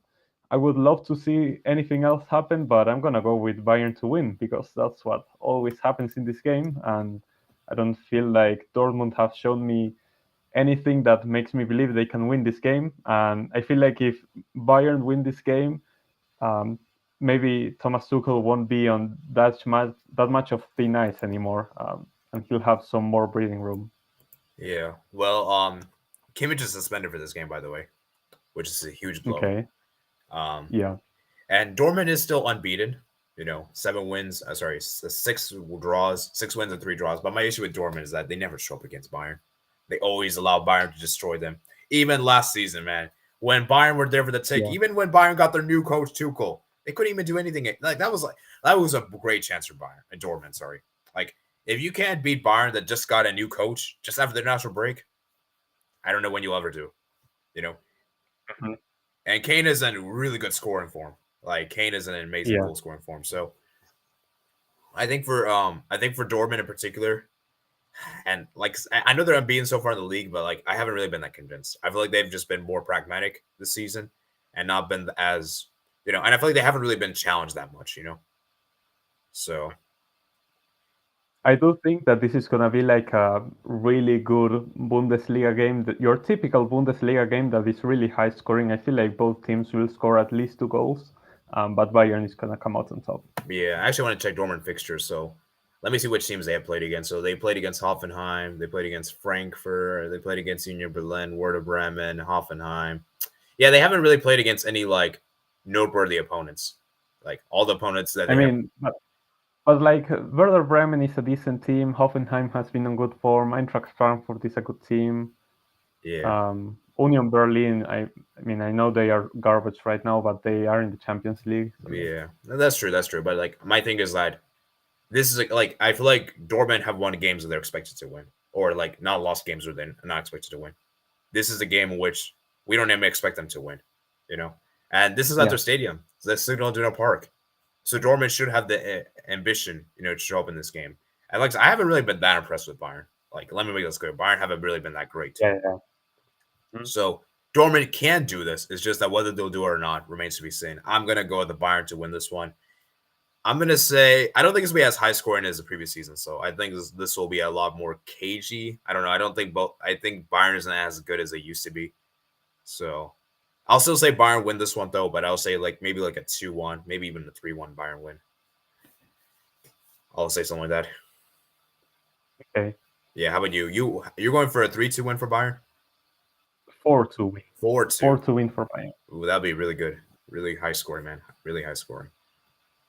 Speaker 2: I would love to see anything else happen, but I'm gonna go with Bayern to win because that's what always happens in this game, and I don't feel like Dortmund have shown me anything that makes me believe they can win this game. And I feel like if Bayern win this game, maybe Thomas Tuchel won't be on that much of thin ice anymore, and he'll have some more breathing room.
Speaker 1: Yeah. Well, Kimmich is suspended for this game, by the way, which is a huge blow.
Speaker 2: Okay. Yeah.
Speaker 1: And Dortmund is still unbeaten. 7 wins. 6 draws, 6 wins and 3 draws. But my issue with Dortmund is that they never show up against Bayern. They always allow Bayern to destroy them. Even last season, man, when Bayern were there for the take, even when Bayern got their new coach Tuchel, they couldn't even do anything. That was a great chance for Bayern and Dortmund. Sorry, like if you can't beat Bayern that just got a new coach just after their national break, I don't know when you'll ever do.
Speaker 2: Mm-hmm.
Speaker 1: And Kane is in really good scoring form. Like Kane is in an amazing goal scoring form. So I think for Dortmund in particular. And like I know they're unbeaten so far in the league, but like I haven't really been that convinced. I feel like they've just been more pragmatic this season and not been as and I feel like they haven't really been challenged that much, So
Speaker 2: I do think that this is gonna be like a really good Bundesliga game. Your typical Bundesliga game that is really high scoring. I feel like both teams will score at least 2 goals, but Bayern is gonna come out on top.
Speaker 1: Yeah, I actually want to check Dortmund fixtures, so let me see which teams they have played against. So they played against Hoffenheim, they played against Frankfurt, they played against Union Berlin, Werder Bremen, Hoffenheim. Yeah, they haven't really played against any like noteworthy opponents. Like all the opponents that
Speaker 2: but like Werder Bremen is a decent team. Hoffenheim has been on good form. Eintracht Frankfurt is a good team.
Speaker 1: Yeah.
Speaker 2: Union Berlin, I know they are garbage right now, but they are in the Champions League.
Speaker 1: So. Yeah, that's true. But like my thing is that this is like I feel like Dortmund have won games that they're expected to win, or like not lost games where they're not expected to win. This is a game in which we don't even expect them to win, And this is at their stadium, the Signal Iduna Park. So Dortmund should have the ambition, to show up in this game. And like I haven't really been that impressed with Bayern. Like let me make this clear, Bayern haven't really been that great.
Speaker 2: Yeah.
Speaker 1: Mm-hmm. So Dortmund can do this. It's just that whether they'll do it or not remains to be seen. I'm gonna go with the Bayern to win this one. I'm gonna say I don't think it's gonna be as high scoring as the previous season. So I think this will be a lot more cagey. I don't know. I don't think both. I think Bayern isn't as good as they used to be. So I'll still say Bayern win this one though, but I'll say like maybe like a 2-1, maybe even a 3-1 Bayern win. I'll say something like that.
Speaker 2: Okay.
Speaker 1: Yeah. How about you? You're going for a 3-2 win for Bayern?
Speaker 2: 4-2 win.
Speaker 1: 4-2.
Speaker 2: 4-2 win for Bayern.
Speaker 1: Ooh, that'd be really good. Really high scoring, man. Really high scoring.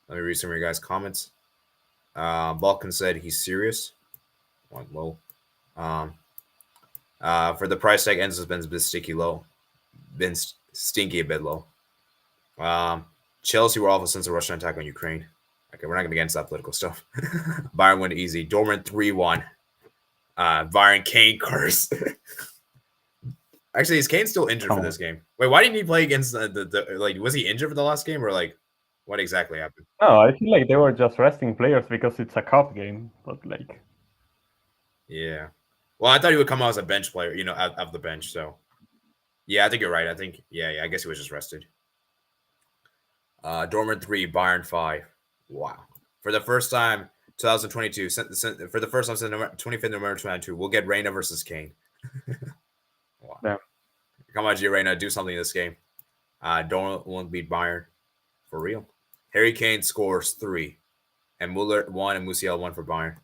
Speaker 1: Let me read some of your guys' comments. Balkan said he's serious. One low. For the price tag, Enzo's been a bit sticky low. Been stinky a bit low. Chelsea were awful since the Russian attack on Ukraine. Okay, we're not going to get into that political stuff. Bayern win easy. Dortmund 3-1. Bayern Kane curse. Actually, is Kane still injured for this game? Wait, why didn't he play against the like? Was he injured for the last game, or like, what exactly happened?
Speaker 2: No, I feel like they were just resting players because it's a cup game, but like.
Speaker 1: Yeah. Well, I thought he would come out as a bench player, out of the bench. So, yeah, I think you're right. I think, I guess he was just rested. Dortmund 3, Bayern 5. Wow. For the first time, 2022, for the first time since 25th November 2022, we'll get Reina versus Kane. Wow.
Speaker 2: Yeah.
Speaker 1: Come on, G Reina, do something in this game. Dortmund won't beat Bayern. For real. Harry Kane scores 3. And Muller 1 and Musial 1 for Bayern.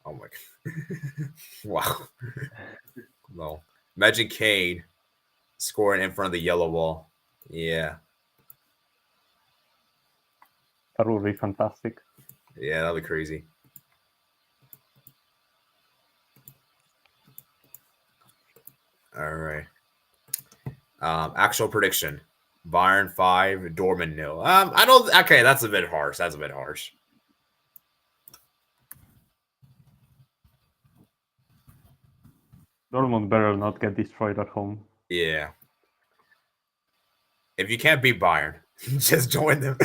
Speaker 1: Oh my god. Wow. No. Imagine Kane scoring in front of the yellow wall. Yeah.
Speaker 2: That would be fantastic.
Speaker 1: Yeah, that'll be crazy. All right. Actual prediction. Bayern 5, Dortmund 0. I don't. Okay, that's a bit harsh.
Speaker 2: Dortmund better not get destroyed at home.
Speaker 1: Yeah. If you can't beat Bayern, just join them.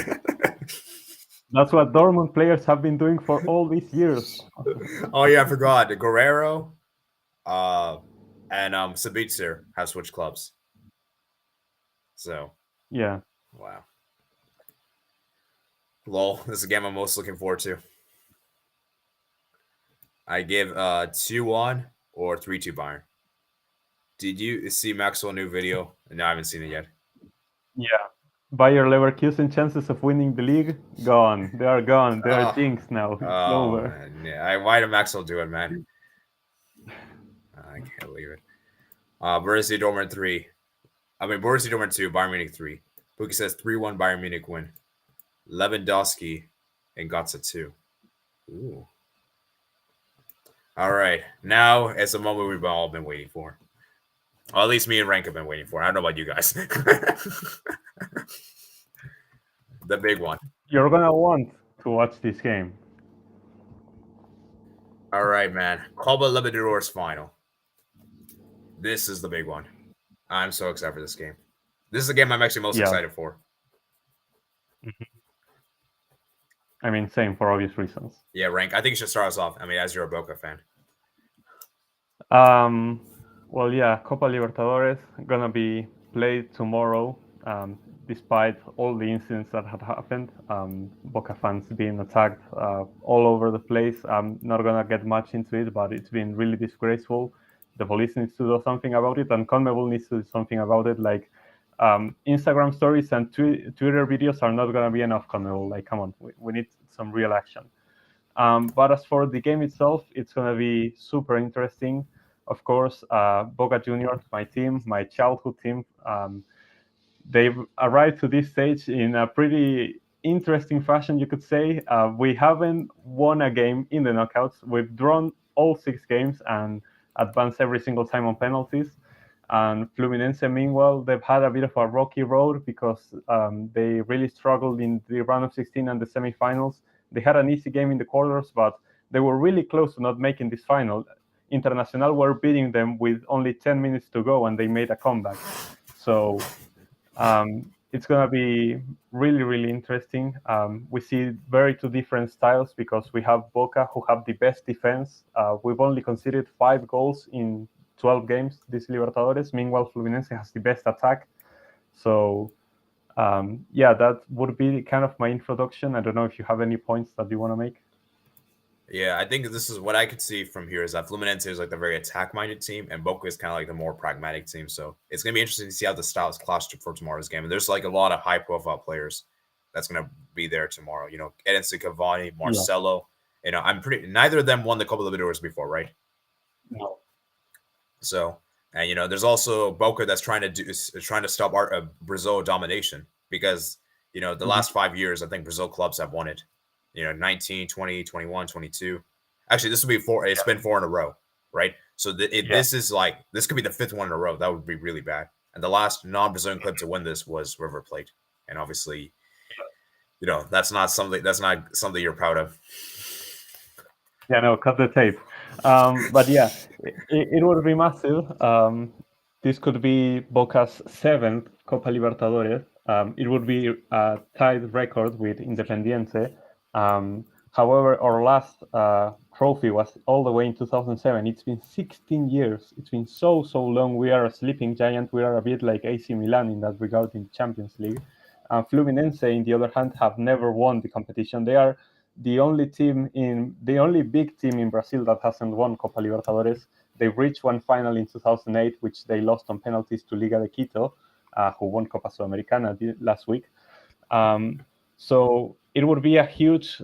Speaker 2: That's what Dortmund players have been doing for all these years.
Speaker 1: Oh yeah, I forgot. Guerrero, and Sabitzer have switched clubs. So
Speaker 2: yeah.
Speaker 1: Wow. Lol, this is a game I'm most looking forward to. I give 2-1 or 3-2 Bayern. Did you see Maxwell's new video? No, I haven't seen it yet.
Speaker 2: Yeah. Bayer Leverkusen chances of winning the league gone. They are gone. They are jinxed now. It's over.
Speaker 1: Man. Yeah. Why did Maxwell do it, man? I can't believe it. Borussia Dortmund 3. Borussia Dortmund 2, Bayern Munich 3. Bookie says 3-1 Bayern Munich win. Lewandowski and Götze 2. Ooh. All right. Now it's a moment we've all been waiting for. Well, at least me and Rank have been waiting for. I don't know about you guys. The big one.
Speaker 2: You're going to want to watch this game.
Speaker 1: All right, man. Copa Libertadores final. This is the big one. I'm so excited for this game. This is the game I'm actually most excited for.
Speaker 2: Same for obvious reasons.
Speaker 1: Yeah, Rank. I think you should start us off. As you're a Boca fan.
Speaker 2: Well, yeah, Copa Libertadores gonna be played tomorrow. Despite all the incidents that had happened, Boca fans being attacked all over the place. I'm not gonna get much into it, but it's been really disgraceful. The police needs to do something about it, and CONMEBOL needs to do something about it. Like Instagram stories and Twitter videos are not gonna be enough. CONMEBOL, like, come on, we need some real action. But as for the game itself, it's gonna be super interesting. Of course, Boca Juniors, my team, my childhood team, they've arrived to this stage in a pretty interesting fashion, you could say. We haven't won a game in the knockouts. We've drawn all 6 games and advanced every single time on penalties. And Fluminense, meanwhile, they've had a bit of a rocky road because they really struggled in the round of 16 and the semifinals. They had an easy game in the quarters, but they were really close to not making this final. Internacional were beating them with only 10 minutes to go, and they made a comeback. So it's going to be really, really interesting. We see very 2 different styles because we have Boca, who have the best defense. We've only conceded 5 goals in 12 games this Libertadores. Meanwhile, Fluminense has the best attack. So Yeah, that would be kind of my introduction. I don't know if you have any points that you want to make.
Speaker 1: Yeah, I think this is what I could see from here is that Fluminense is like the very attack-minded team, and Boca is kind of like the more pragmatic team. So it's gonna be interesting to see how the styles clash for tomorrow's game. And there's like a lot of high-profile players that's gonna be there tomorrow. Edinson Cavani,
Speaker 2: Yeah.
Speaker 1: Marcelo. I'm pretty. Neither of them won the Copa Libertadores before, right?
Speaker 2: No.
Speaker 1: So, and there's also Boca that's trying to stop Brazil domination because the
Speaker 2: Mhm.
Speaker 1: last 5 years I think Brazil clubs have won it. 19, 20, 21, 22. Actually, this will be four. It's been four in a row, right? So
Speaker 2: Yeah.
Speaker 1: this could be the fifth one in a row. That would be really bad. And the last non-Brazilian club to win this was River Plate, and obviously, that's not something you're proud of.
Speaker 2: Yeah, no, cut the tape. But yeah, it would be massive. This could be Boca's seventh Copa Libertadores. It would be a tied record with Independiente. However, our last trophy was all the way in 2007. It's been 16 years. It's been so long. We are a sleeping giant. We are a bit like AC Milan in that regard in the Champions League. Fluminense, in the other hand, have never won the competition. They are the only big team in Brazil that hasn't won Copa Libertadores. They reached one final in 2008, which they lost on penalties to Liga de Quito, who won Copa Sudamericana last week. So it would be a huge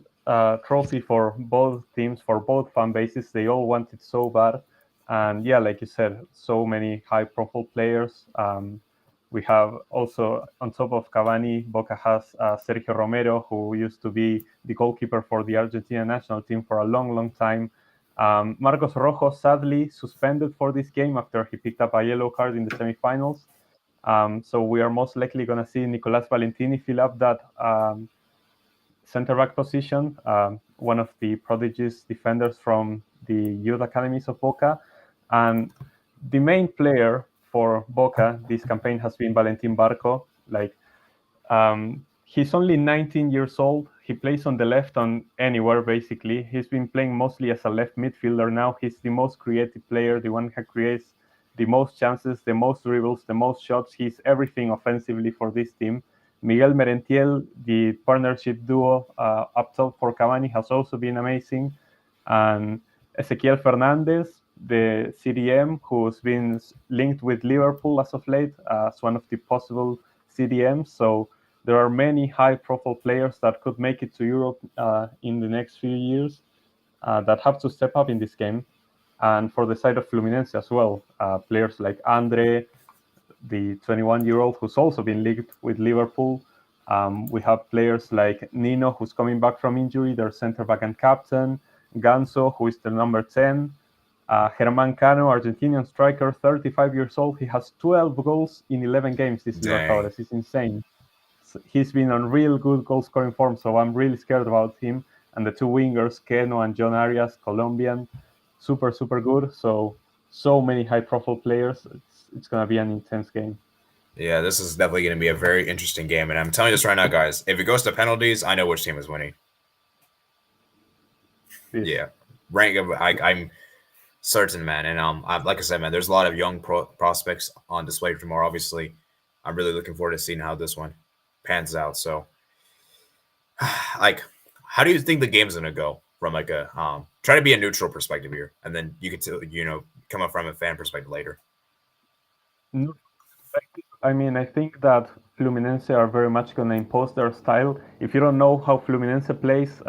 Speaker 2: trophy for both teams, for both fan bases. They all want it so bad. And yeah, like you said, so many high-profile players. We have also, on top of Cavani, Boca has Sergio Romero, who used to be the goalkeeper for the Argentina national team for a long time. Marcos Rojo, sadly, suspended for this game after he picked up a yellow card in the semifinals. So we are most likely going to see Nicolas Valentini fill up that center back position, one of the prodigious defenders from the youth academies of Boca. And the main player for Boca this campaign has been Valentin Barco. He's only 19 years old. He plays on the left on anywhere, basically. He's been playing mostly as a left midfielder now. He's the most creative player, the one who creates the most chances, the most dribbles, the most shots. He's everything offensively for this team. Miguel Merentiel, the partnership duo up top for Cavani, has also been amazing. And Ezequiel Fernandez, the CDM, who's been linked with Liverpool as of late as one of the possible CDMs. So there are many high-profile players that could make it to Europe in the next few years that have to step up in this game. And for the side of Fluminense as well, players like Andre, the 21-year-old who's also been linked with Liverpool. We have players like Nino, who's coming back from injury, their center back and captain. Ganso, who is the number 10. Germán Cano, Argentinian striker, 35 years old. He has 12 goals in 11 games this
Speaker 1: Dang.
Speaker 2: Libertadores. It's insane. He's been on real good goal scoring form, so I'm really scared about him. And the two wingers, Keno and John Arias, Colombian, super good. So many high profile players. It's gonna be an intense game.
Speaker 1: Yeah, this is definitely going to be a very interesting game, and I'm telling you this right now, guys. If it goes to penalties, I know which team is winning.
Speaker 2: This,
Speaker 1: Yeah, I'm certain, man. And like I said, man, there's a lot of young prospects on display tomorrow. Obviously, I'm really looking forward to seeing how this one pans out. So, like, how do you think the game's gonna go from like a try to be a neutral perspective here, and then you could come up from a fan perspective later.
Speaker 2: I mean, I think that Fluminense are very much going to impose their style. If you don't know how Fluminense plays,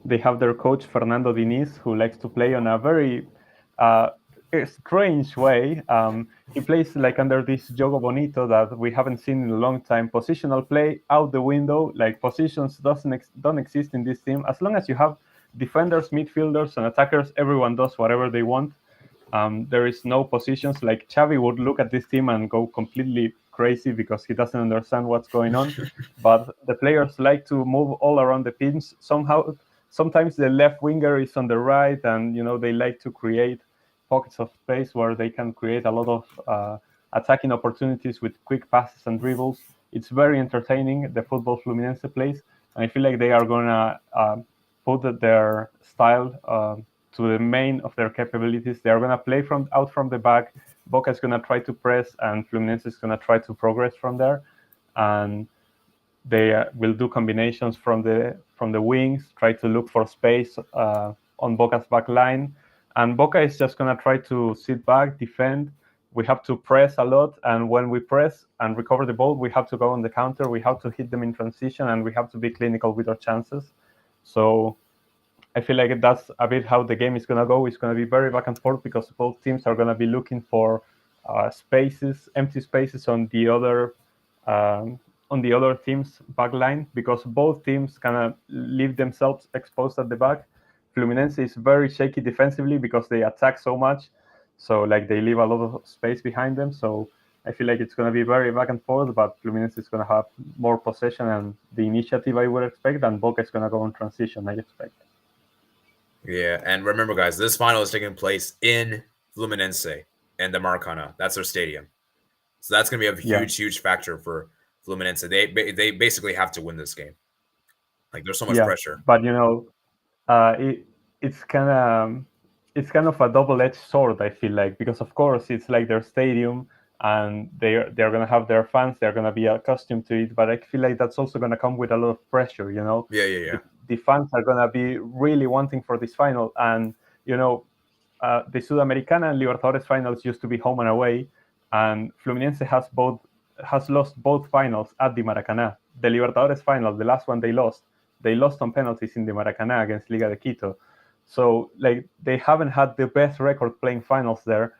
Speaker 2: they have their coach Fernando Diniz, who likes to play on a very uh, strange way. He plays like under this jogo bonito that we haven't seen in a long time. Positional play out the window, like positions don't exist in this team. As long as you have defenders, midfielders, and attackers, everyone does whatever they want. There is no positions. Like Xavi would look at this team and go completely crazy because he doesn't understand what's going on. But the players like to move all around the pitch. Sometimes the left winger is on the right, and they like to create pockets of space where they can create a lot of attacking opportunities with quick passes and dribbles. It's very entertaining, the football Fluminense plays, and I feel like they are gonna put their style to the main of their capabilities. They're going to play out from the back. Boca is going to try to press, and Fluminense is going to try to progress from there. And They will do combinations from the wings, try to look for space on Boca's back line, and Boca is just gonna try to sit back, defend. We have to press a lot, and when we press and recover the ball, we have to go on the counter. We have to hit them in transition, and we have to be clinical with our chances. So I feel like that's a bit how the game is gonna go. It's gonna be very back and forth because both teams are gonna be looking for spaces, empty spaces um, on the other team's back line, because both teams kind of leave themselves exposed at the back. Fluminense is very shaky defensively because they attack so much, so like they leave a lot of space behind them. So I feel like it's going to be very back and forth, but Fluminense is going to have more possession and the initiative I would expect, and Boca is going to go on transition, I expect.
Speaker 1: Yeah, and remember, guys, this final is taking place in Fluminense and the Maracana. That's their stadium, so that's going to be a
Speaker 2: Yeah,
Speaker 1: huge factor for Fluminense. They basically have to win this game. Like, there's so much
Speaker 2: yeah,
Speaker 1: pressure.
Speaker 2: but uh, it, it's kind of a double-edged sword. I feel like, because of course it's like their stadium, and they're gonna have their fans. They're gonna be accustomed to it, but I feel like that's also gonna come with a lot of pressure.
Speaker 1: Yeah.
Speaker 2: The fans are gonna be really wanting for this final, and you know, the Sudamericana and Libertadores finals used to be home and away, and Fluminense has lost both finals at the Maracaná. The Libertadores final, the last one they lost on penalties in the Maracaná against Liga de Quito. So like they haven't had the best record playing finals there,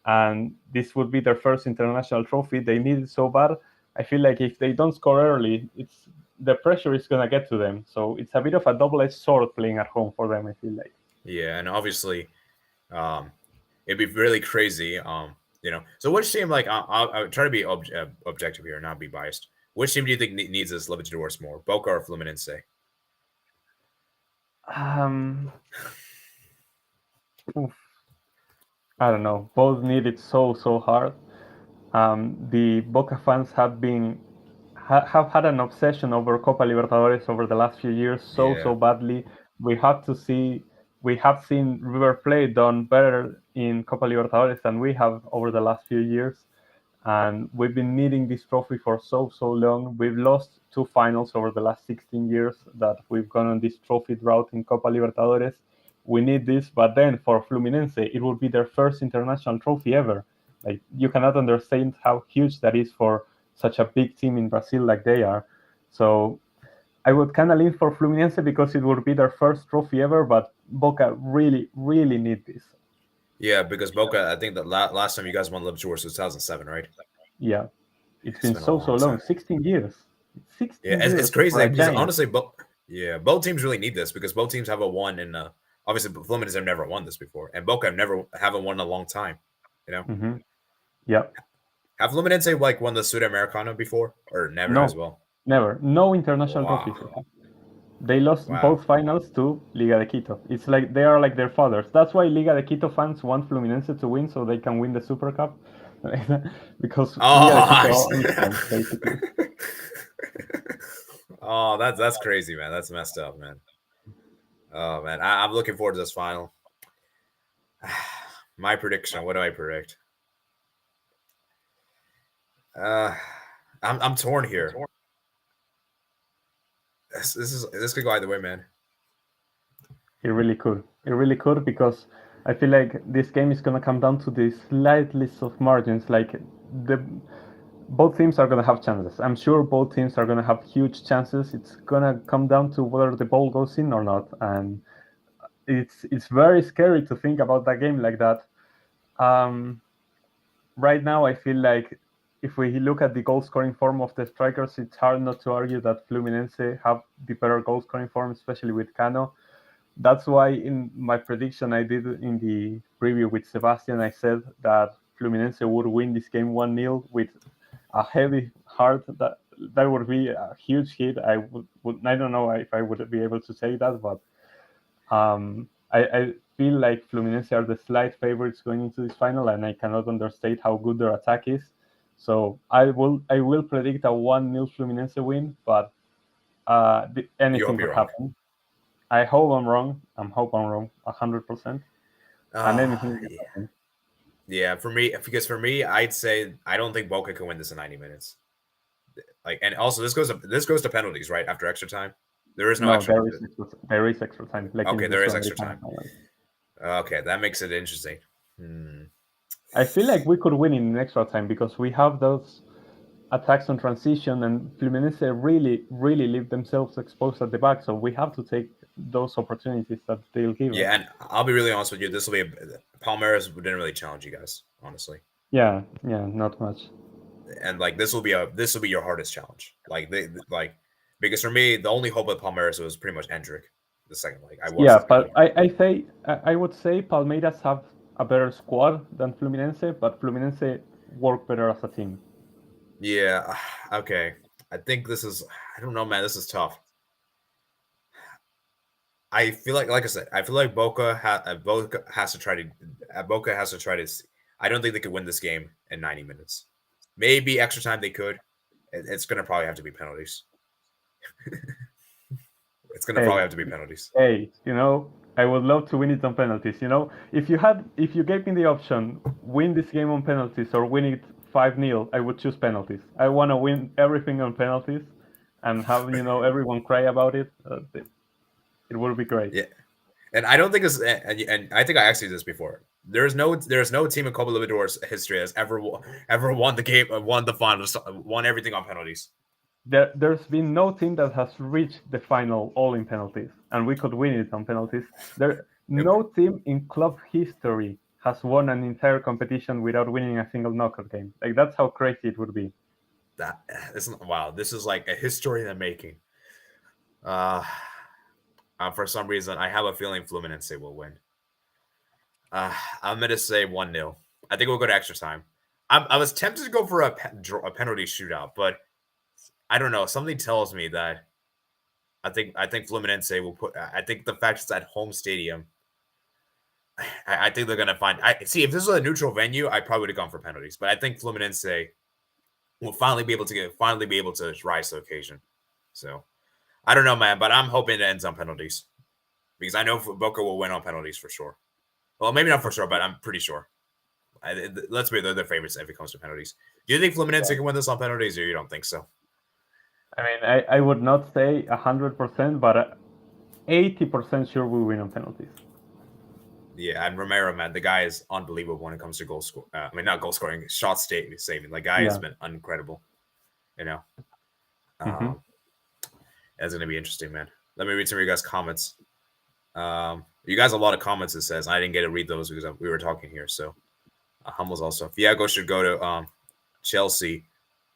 Speaker 2: and this would be their first international trophy. They need it so bad. I feel like if they don't score early, it's the pressure is gonna get to them. So it's a bit of a double-edged sword playing at home for them, I feel like.
Speaker 1: Yeah, and obviously, um, it'd be really crazy. So which team? Like, I'll try to be objective here, not be biased. Which team do you think needs this Libertadores more, Boca or Fluminense?
Speaker 2: Um, oof, I don't know. Both need it so hard. The Boca fans have had an obsession over Copa Libertadores over the last few years
Speaker 1: Yeah,
Speaker 2: so badly. We have to see we have seen River Plate done better in Copa Libertadores than we have over the last few years, and we've been needing this trophy for so long. We've lost two finals over the last 16 years that we've gone on this trophy drought in Copa Libertadores. We need this, but then for Fluminense, it will be their first international trophy ever. Like, you cannot understand how huge that is for such a big team in Brazil like they are. So I would kind of lean for Fluminense because it would be their first trophy ever, but Boca really need this.
Speaker 1: yeah, because Boca. I think the last time you guys won Libertadores was 2007, right?
Speaker 2: Yeah, it's
Speaker 1: It's
Speaker 2: been
Speaker 1: been a
Speaker 2: so
Speaker 1: long
Speaker 2: long,
Speaker 1: time.
Speaker 2: 16 years.
Speaker 1: Yeah,
Speaker 2: 16
Speaker 1: it's
Speaker 2: years
Speaker 1: crazy
Speaker 2: for a
Speaker 1: because
Speaker 2: giant.
Speaker 1: honestly, both teams really need this because both teams have a won in. Obviously, Fluminense have never won this before, and Boca haven't won in a long time. You know,
Speaker 2: Hmm. Yeah.
Speaker 1: have Fluminense like won the Sudamericana before or never as
Speaker 2: No,
Speaker 1: well?
Speaker 2: never. No international
Speaker 1: Wow,
Speaker 2: trophies they have. They lost
Speaker 1: wow.
Speaker 2: both finals to Liga de Quito. It's like they are like their fathers. That's why Liga de Quito fans want Fluminense to win so they can win the Super Cup. Because Liga de
Speaker 1: Oh,
Speaker 2: Quito owns them, basically.
Speaker 1: oh, that's crazy, man. That's messed up, man. Oh man, I'm looking forward to this final. My prediction. What do I predict? Uh, I'm torn here. This could go either way, man.
Speaker 2: It really could. It really could, because I feel like this game is gonna come down to the slightest of margins. Like, the both teams are gonna have chances. I'm sure both teams are gonna have huge chances. It's gonna come down to whether the ball goes in or not, and it's very scary to think about that game like that. Um, right now, I feel like if we look at the goal scoring form of the strikers, it's hard not to argue that Fluminense have the better goal scoring form, especially with Cano. That's why in my prediction I did in the preview with Sebastian, I said that Fluminense would win this game 1-0 with a heavy heart. That would be a huge hit. I don't know if I would be able to say that, but I feel like Fluminense are the slight favorites going into this final, and I cannot understate how good their attack is. So I will predict a 1-0 Fluminense win, but
Speaker 1: You
Speaker 2: anything
Speaker 1: hope
Speaker 2: could
Speaker 1: you're wrong.
Speaker 2: happen. I hope I'm wrong. I hope I'm wrong 100%, and anything can
Speaker 1: Yeah.
Speaker 2: happen.
Speaker 1: Yeah, for me, I'd say I don't think Boca can win this in 90 minutes. Like, and also this goes to penalties, right? After extra time, there is no
Speaker 2: No,
Speaker 1: extra.
Speaker 2: there is extra time. Like
Speaker 1: Okay,
Speaker 2: in the
Speaker 1: there is extra
Speaker 2: Sudamericana
Speaker 1: time.
Speaker 2: final.
Speaker 1: Okay, that makes it interesting.
Speaker 2: I feel like we could win in extra time because we have those attacks on transition, and Fluminense really leave themselves exposed at the back. So we have to take those opportunities that they'll give us.
Speaker 1: Yeah, and I'll be really honest with you. This will be Palmeiras didn't really challenge you guys, honestly.
Speaker 2: Yeah, not much.
Speaker 1: And like this will be your hardest challenge. Like because for me the only hope with Palmeiras was pretty much Hendrick the second leg.
Speaker 2: Yeah, but I would say Palmeiras have a better squad than Fluminense, but Fluminense work better as a team.
Speaker 1: Yeah, okay. I think I don't know, man. This is tough. I feel like I said, I feel like Boca has to try to. I don't think they could win this game in 90 minutes. Maybe extra time they could. It's gonna probably have to be penalties. It's gonna probably have to be penalties.
Speaker 2: Hey, I would love to win it on penalties. If you gave me the option, win this game on penalties or win it 5-0, I would choose penalties. I want to win everything on penalties and have everyone cry about it. It would be great.
Speaker 1: Yeah, and I don't think and I think I asked you this before. There's no team in Copa Libertadores history has ever won the game, won the finals, won everything on penalties.
Speaker 2: There's been no team that has reached the final all in penalties, and we could win it on penalties. No team in club history has won an entire competition without winning a single knockout game. Like, that's how crazy it would be.
Speaker 1: Wow, this is like a history in the making. For some reason, I have a feeling Fluminense will win. I'm going to say 1-0. I think we'll go to extra time. I was tempted to go for a penalty shootout, but I don't know. Something tells me that I think Fluminense will put. I think the fact it's at home stadium. I think they're gonna find. See if this was a neutral venue, I probably would have gone for penalties. But I think Fluminense will finally be able to rise to the occasion. So I don't know, man, but I'm hoping it ends on penalties because I know Boca will win on penalties for sure. Well, maybe not for sure, but I'm pretty sure. Let's be they're favorites if it comes to penalties. Do you think Fluminense can win this on penalties, or you don't think so?
Speaker 2: I mean, I would not say 100%, but 80% sure we win on penalties.
Speaker 1: Yeah, and Romero, man, the guy is unbelievable when it comes to goal score. Not goal scoring, shot saving. The guy has been incredible. That's gonna be interesting, man. Let me read some of you guys' comments. You guys have a lot of comments. It says I didn't get to read those because we were talking here. So Hummel's also Fiago should go to Chelsea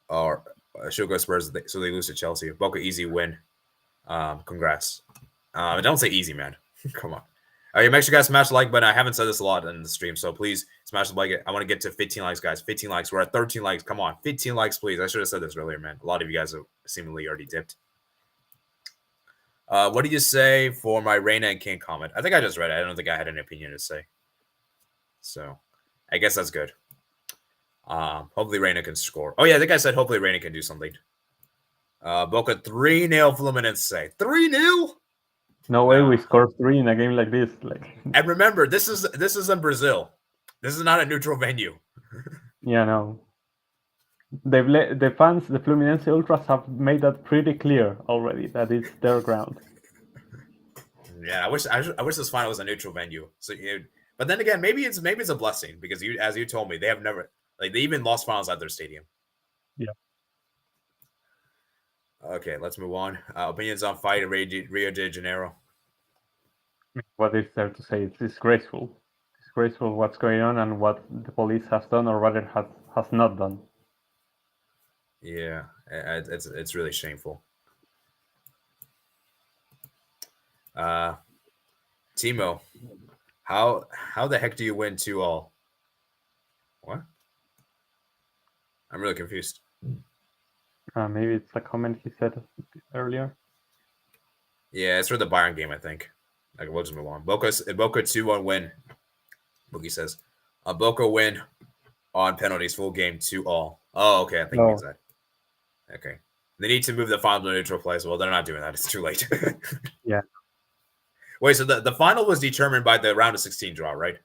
Speaker 1: or should go Spurs so they lose to Chelsea. Boca easy win. Congrats. Don't say easy, man. Come on. Make sure you guys smash the like button. I haven't said this a lot in the stream, so please smash the like. I want to get to 15 likes, guys. 15 likes. We're at 13 likes. Come on, 15 likes, please. I should have said this earlier, man. A lot of you guys have seemingly already dipped. What did you say for my Reina and King comment? I think I just read it. I don't think I had an opinion to say. So I guess that's good. Hopefully Reina can score. Oh yeah, I think I said hopefully Reina can do something. Boca 3-0 Fluminense. 3-0?
Speaker 2: No way we score 3 in a game like this.
Speaker 1: And remember, this is in Brazil. This is not a neutral venue.
Speaker 2: Yeah, no. The fans, the Fluminense Ultras, have made that pretty clear already that it's their ground.
Speaker 1: Yeah, I wish this final was a neutral venue. So, but then again, maybe it's a blessing because as you told me, they have never they even lost finals at their stadium.
Speaker 2: Yeah.
Speaker 1: Okay, let's move on. Opinions on fight in Rio de Janeiro.
Speaker 2: What is there to say? It's disgraceful. Disgraceful what's going on and what the police has done or rather has not done.
Speaker 1: Yeah, it's really shameful. Timo, how the heck do you win 2-2? What? I'm really confused.
Speaker 2: Maybe it's a comment he said earlier.
Speaker 1: Yeah, it's for the Bayern game, I think. We'll just move on. Boca 2-1 win. Boogie says, Boca win on penalties, full game 2-2. Oh, okay. I think it means that. Okay. They need to move the final to neutral place. Well, they're not doing that. It's too late.
Speaker 2: Yeah.
Speaker 1: Wait, so the final was determined by the round of 16 draw, right?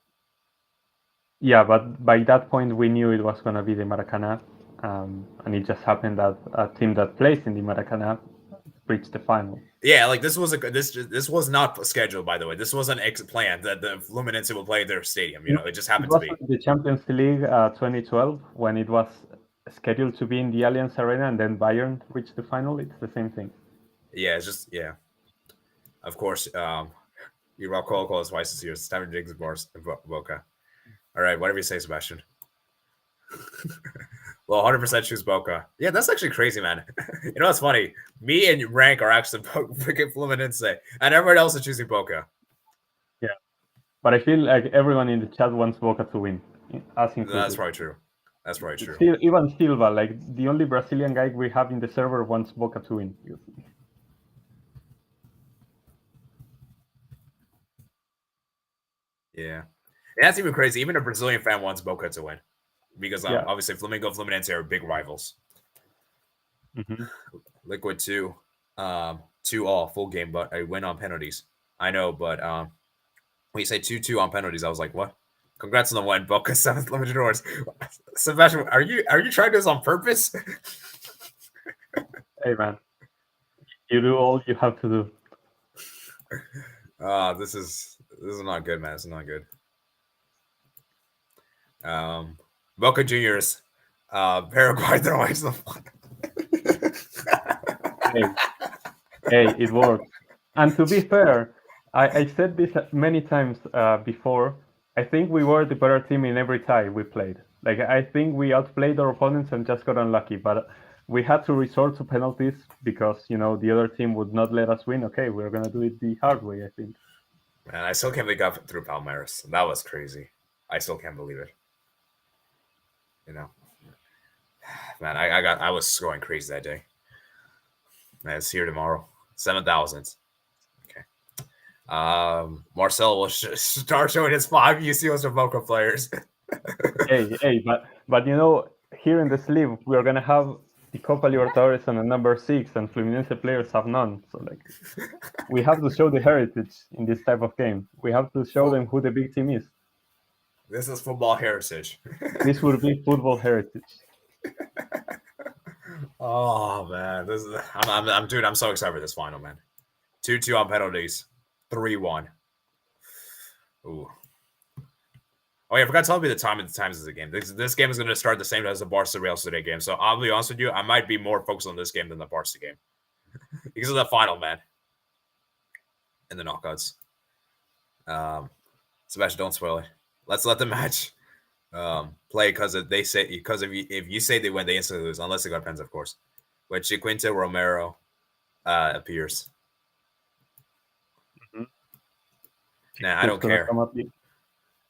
Speaker 2: Yeah, but by that point we knew it was going to be the Maracanã, and it just happened that a team that plays in the Maracanã reached the final.
Speaker 1: Yeah, like this was not scheduled, by the way. This wasn't planned that the Fluminense would play their stadium. It just happened to be.
Speaker 2: It was the Champions League 2012 when it was scheduled to be in the Allianz Arena, and then Bayern reached the final. It's the same thing.
Speaker 1: Yeah, it's just Of course, you rock call is twice this year. It's time to dig Boca. All right, whatever you say, Sebastian. Well, 100% choose Boca. Yeah, that's actually crazy, man. You know what's funny? Me and Rank are actually freaking Fluminense, and everyone else is choosing Boca.
Speaker 2: Yeah, but I feel like everyone in the chat wants Boca to win.
Speaker 1: That's probably true. That's probably true.
Speaker 2: Even Silva, like the only Brazilian guy we have in the server, wants Boca to win.
Speaker 1: Yeah, that's even crazy. Even a Brazilian fan wants Boca to win because obviously Fluminense are big rivals.
Speaker 2: Mm-hmm.
Speaker 1: Liquid 2, 2-2 full game, but I win on penalties. I know, but when you say 2-2 on penalties, I was like, what? Congrats on the win, Boca 7th Libertadores. Sebastian, are you trying this on purpose?
Speaker 2: Hey man, you do all you have to do.
Speaker 1: This is not good, man. This is not good. Boca Juniors, Paraguay throwing the
Speaker 2: Hey, it worked. And to be fair, I said this many times before. I think we were the better team in every tie we played. Like I think we outplayed our opponents and just got unlucky. But we had to resort to penalties because the other team would not let us win. Okay, we're gonna do it the hard way, I think.
Speaker 1: Man, I still can't believe we got through Palmeiras. That was crazy. I still can't believe it. Man, I was going crazy that day. Man, it's here tomorrow. 7,000. Okay. Marcel will start showing his 5 UCOs of Boca players.
Speaker 2: hey, but here in the sleeve we are gonna have the Copa Libertadores on a number 6, and Fluminense players have none. So we have to show the heritage in this type of game. We have to show them who the big team is.
Speaker 1: This is football heritage.
Speaker 2: This would be football heritage.
Speaker 1: Oh man, I'm so excited for this final, man. 2-2 on penalties, 3-1. Ooh. Oh yeah, I forgot to tell you the times of the game. This game is going to start the same as the Barca Real Sociedad game. So I'll be honest with you, I might be more focused on this game than the Barca game because of the final, man. And the knockouts. Sebastian, don't spoil it. Let's let the match play because if you say they win, they instantly lose unless they got pens, of course. When Chiquinta Romero appears.
Speaker 2: Mm-hmm.
Speaker 1: Nah, I don't care.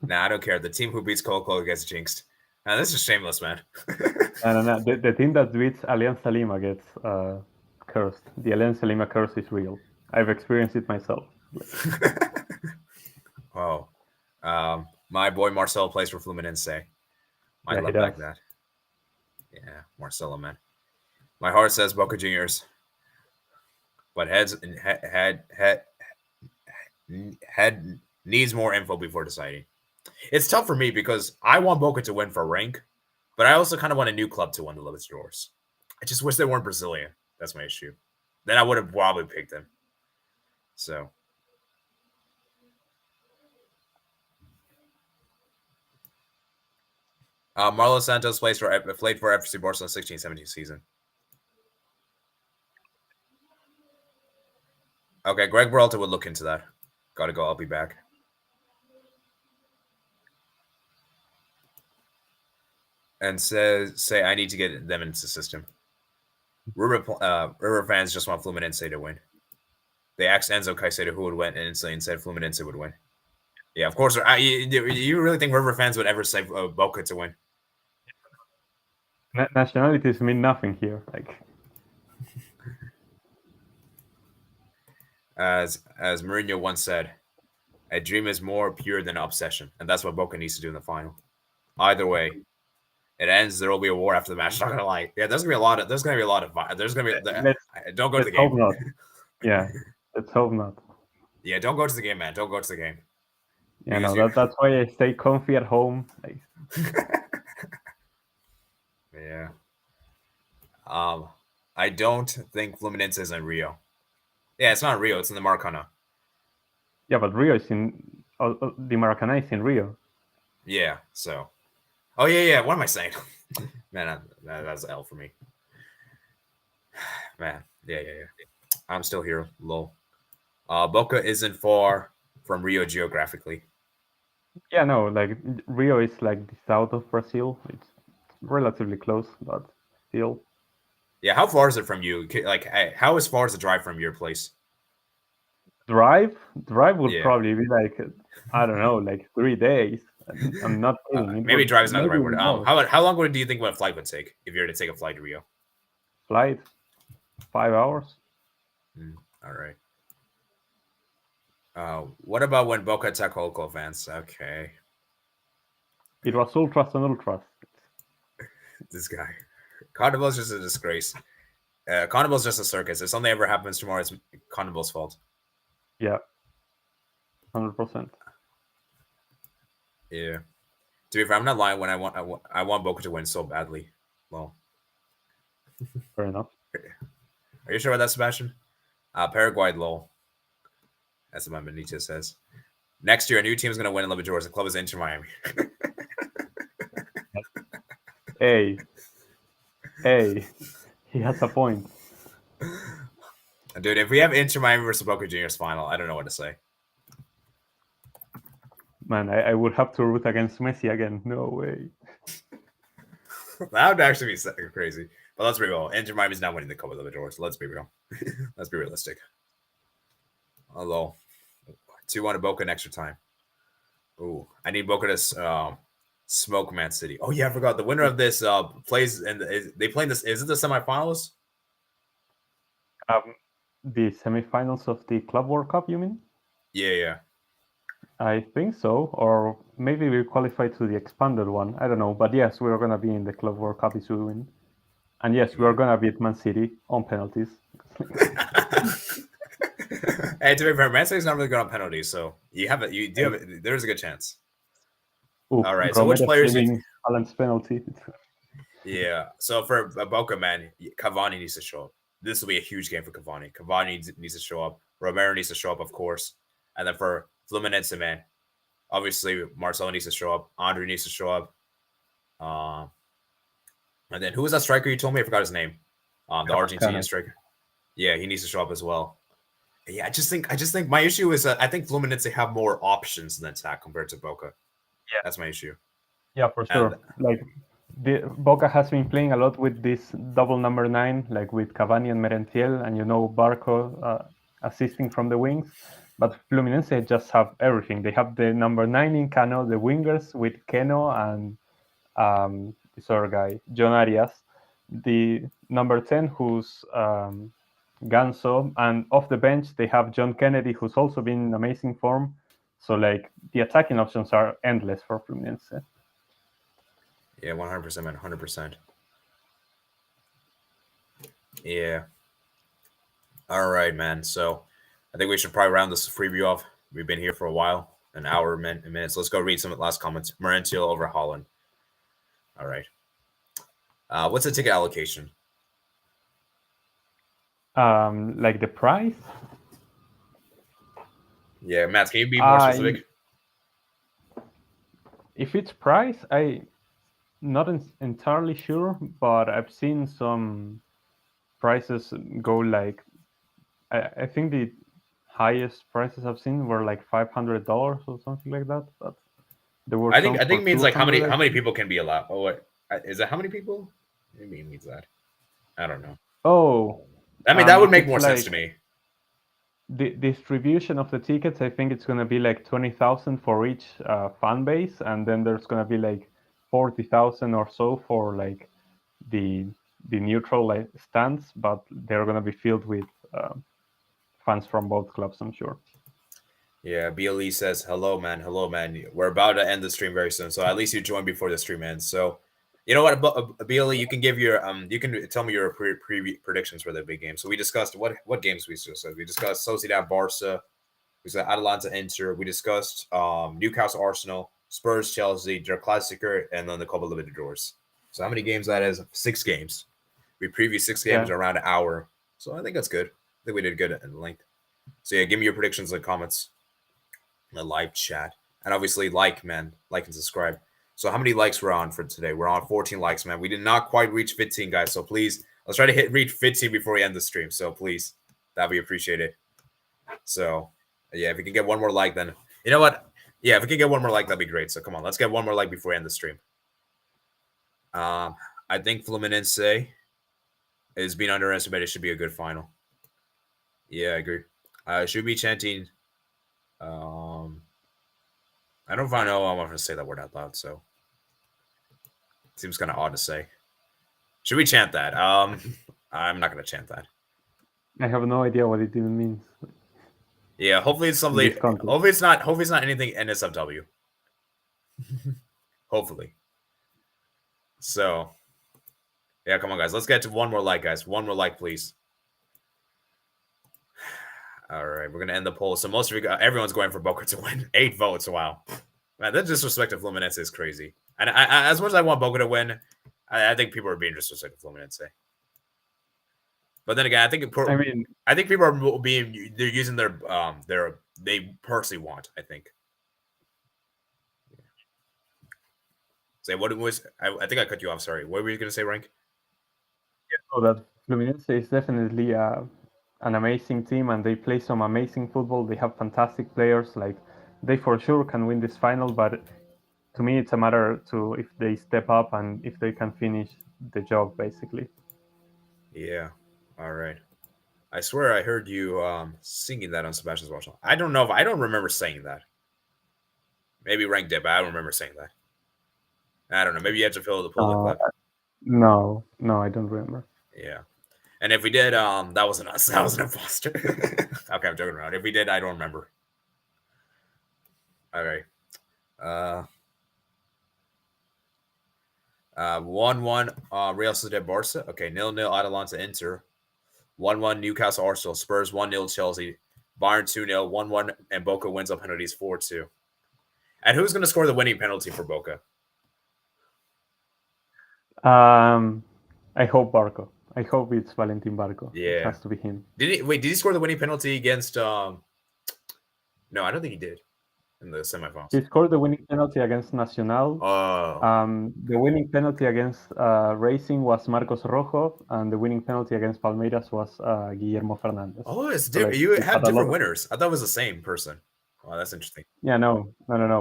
Speaker 1: Nah, I don't care. The team who beats Colo-Colo gets jinxed. Nah, this is shameless, man.
Speaker 2: No. The team that beats Alianza Lima gets cursed. The Alianza Lima curse is real. I've experienced it myself.
Speaker 1: Oh. My boy Marcelo plays for Fluminense. I love that. Yeah, Marcelo, man. My heart says Boca Juniors. But head needs more info before deciding. It's tough for me because I want Boca to win for rank, but I also kind of want a new club to win the Libertadores. I just wish they weren't Brazilian. That's my issue. Then I would have probably picked them. So. Marlo Santos played for FC Barcelona 16-17 season. Okay, Greg Berhalter would look into that. Got to go. I'll be back. And say I need to get them into the system. River fans just want Fluminense to win. They asked Enzo Caicedo who would win, and said Fluminense would win. Yeah, of course. You really think River fans would ever say Boca to win?
Speaker 2: Nationalities mean nothing here.
Speaker 1: As Mourinho once said, a dream is more pure than an obsession, and that's what Boca needs to do in the final. Either way, it ends. There will be a war after the match. Not gonna lie. Yeah, there's gonna be a lot of. Don't go to the game.
Speaker 2: Hope not. Yeah, let's hope not.
Speaker 1: Yeah, don't go to the game, man. Don't go to the game.
Speaker 2: Yeah, no, that's why I stay comfy at home.
Speaker 1: Yeah. I don't think Fluminense is in Rio. Yeah, it's not in Rio. It's in the Maracana.
Speaker 2: Yeah, but Rio is in the Maracanã is in Rio.
Speaker 1: Yeah. So. Oh yeah. What am I saying? Man, that's L for me. Man. Yeah. I'm still here. Lol. Boca isn't far from Rio geographically.
Speaker 2: Yeah, no, like Rio is like the south of Brazil. It's relatively close, but still.
Speaker 1: Yeah. How far is it from you? Like, how as far is the drive from your place?
Speaker 2: Drive would
Speaker 1: Yeah.
Speaker 2: probably be like, I don't know, like 3 days. I'm not kidding. It
Speaker 1: Maybe
Speaker 2: would
Speaker 1: drive is not the right
Speaker 2: maybe
Speaker 1: word.
Speaker 2: more.
Speaker 1: How long do you think a flight would take if you were to take a flight to Rio?
Speaker 2: Flight 5 hours.
Speaker 1: All right. What about when Boca attacked local fans? Okay.
Speaker 2: It was ultras and ultras.
Speaker 1: This guy. Carnival's just a disgrace. Carnival's just a circus. If something ever happens tomorrow, it's Carnival's fault.
Speaker 2: Yeah, 100%.
Speaker 1: Yeah. To be fair, I'm not lying. When I want Boca to win so badly. Well,
Speaker 2: Fair enough.
Speaker 1: are you sure about that, Sebastian? Paraguay, lol. That's what Benitez says. Next year, a new team is going to win in Libertadores. The club is Inter Miami.
Speaker 2: Hey, he has a point.
Speaker 1: Dude, if we have Inter Miami versus Boca Juniors final, I don't know what to say.
Speaker 2: Man, I would have to root against Messi again. No way.
Speaker 1: That would actually be crazy. But let's be real. Inter Miami's not winning the Copa Libertadores. Let's be real. Let's be realistic. Although 2-1 to Boca in extra time. Ooh, I need Boca to smoke Man City. Oh yeah, I forgot. The winner of this plays and they play this. Is it the semifinals?
Speaker 2: The semifinals of the Club World Cup, you mean?
Speaker 1: Yeah.
Speaker 2: I think so, or maybe we qualify to the expanded one. I don't know, but yes, we're gonna be in the Club World Cup if we win, and yes, we're gonna beat Man City on penalties.
Speaker 1: Hey, to be fair, Man City's not really good on penalties, so you have it. You do have it. There's a good chance.
Speaker 2: Ooh,
Speaker 1: All right. So which players?
Speaker 2: saving Alan's penalty.
Speaker 1: Yeah. So for Boca, man, Cavani needs to show up. This will be a huge game for Cavani. Cavani needs to show up. Romero needs to show up, of course. And then for Fluminense, man, obviously Marcelo needs to show up. Andre needs to show up. And then who was that striker you told me? I forgot his name. The Argentinian striker. Yeah, he needs to show up as well. Yeah, I just think my issue is I think Fluminense have more options than attack compared to Boca. Yeah, that's my issue.
Speaker 2: Yeah, for sure. Like Boca has been playing a lot with this double number 9, like with Cavani and Merentiel, and Barco assisting from the wings. But Fluminense just have everything. They have the number 9 in Cano, the wingers with Keno and this other guy, John Arias. The number 10, who's Ganso, and off the bench they have John Kennedy, who's also been in amazing form. So like the attacking options are endless for Fluminense.
Speaker 1: Yeah, 100%, man, 100%. Yeah. All right, man. So I think we should probably round this preview off. We've been here for a while, an hour, minutes. Let's go read some of the last comments. Merentiel over Holland. All right. What's the ticket allocation?
Speaker 2: Like the price?
Speaker 1: Yeah, Matt, can you be more specific?
Speaker 2: If it's price, I'm not entirely sure, but I've seen some prices go like, I think the highest prices I've seen were like $500 or something like that. But there were
Speaker 1: I think it means like how many people can be allowed. Oh, what is that? How many people? Maybe it means that. I don't know.
Speaker 2: Oh,
Speaker 1: I mean that would make more sense to me.
Speaker 2: The distribution of the tickets, I think it's gonna be like 20,000 for each fan base, and then there's gonna be like 40,000 or so for like the neutral stands, but they're gonna be filled with fans from both clubs, I'm sure.
Speaker 1: Yeah, BLE says hello, man. Hello, man. We're about to end the stream very soon, so at least you join before the stream ends. So, you know what, BLE, you can give your you can tell me your predictions for the big game. So we discussed what games we discussed. We discussed Sociedad, Barca. We discussed Atalanta, Inter. We discussed Newcastle, Arsenal, Spurs, Chelsea, their Klassiker, and then the Copa Libertadores. So how many games that is? 6 games. We previewed 6 games around an hour, so I think that's good. I think we did good in length. So yeah, give me your predictions in the comments, in the live chat, and obviously like and subscribe. So how many likes we're on for today? We're on 14 likes, man. We did not quite reach 15, guys. So please, let's try to reach 15 before we end the stream. So please, that'd be appreciated. So yeah, if we can get one more like, then you know what? Yeah, if we can get one more like, that'd be great. So come on, let's get one more like before we end the stream. I think Fluminense is being underestimated. Should be a good final. Yeah, I agree. Should be chanting. I don't find out I'm going to say that word out loud, so it seems kind of odd to say. Should we chant that? I'm not going to chant that.
Speaker 2: I have no idea what it even means.
Speaker 1: Yeah, hopefully it's something. Hopefully it's not anything NSFW. Hopefully. So, yeah, come on, guys. Let's get to one more like, guys. One more like, please. All right, we're gonna end the poll. So most of you, everyone's going for Boca to win. 8 votes. Wow, man, that disrespect to Fluminense is crazy. And I, as much as I want Boca to win, I think people are being disrespectful to Fluminense. But then again, I think people are they're using their they personally want. I think. Say what it was. I think I cut you off. Sorry. What were you gonna say, Rank?
Speaker 2: Yeah, so that Fluminense is definitely an amazing team, and they play some amazing football. They have fantastic players. Like, they for sure can win this final, but to me, it's a matter to if they step up and if they can finish the job, basically.
Speaker 1: Yeah. All right. I swear I heard you singing that on Sebastian's Watch. I don't know if I don't remember saying that. Maybe Rank did, but I don't remember saying that. I don't know. Maybe you have to fill the clip.
Speaker 2: No, I don't remember.
Speaker 1: Yeah. And if we did, that wasn't us. That was an imposter. Okay, I'm joking around. If we did, I don't remember. All right. 1-1 Real Sociedad Barca. Okay, 0-0 Atalanta Inter. 1-1 Newcastle Arsenal. Spurs 1-0 Chelsea. Bayern 2-0. 1-1 and Boca wins on penalties 4-2. And who's going to score the winning penalty for Boca?
Speaker 2: I hope Barco. I hope it's Valentin Barco.
Speaker 1: Yeah,
Speaker 2: it has to be him.
Speaker 1: Did he score the winning penalty against? No, I don't think he did in the semifinals.
Speaker 2: He scored the winning penalty against Nacional. The winning penalty against Racing was Marcos Rojo, and the winning penalty against Palmeiras was Guillermo Fernandez.
Speaker 1: Oh, it's different. So you have different winners. I thought it was the same person. Wow, that's interesting.
Speaker 2: Yeah, no.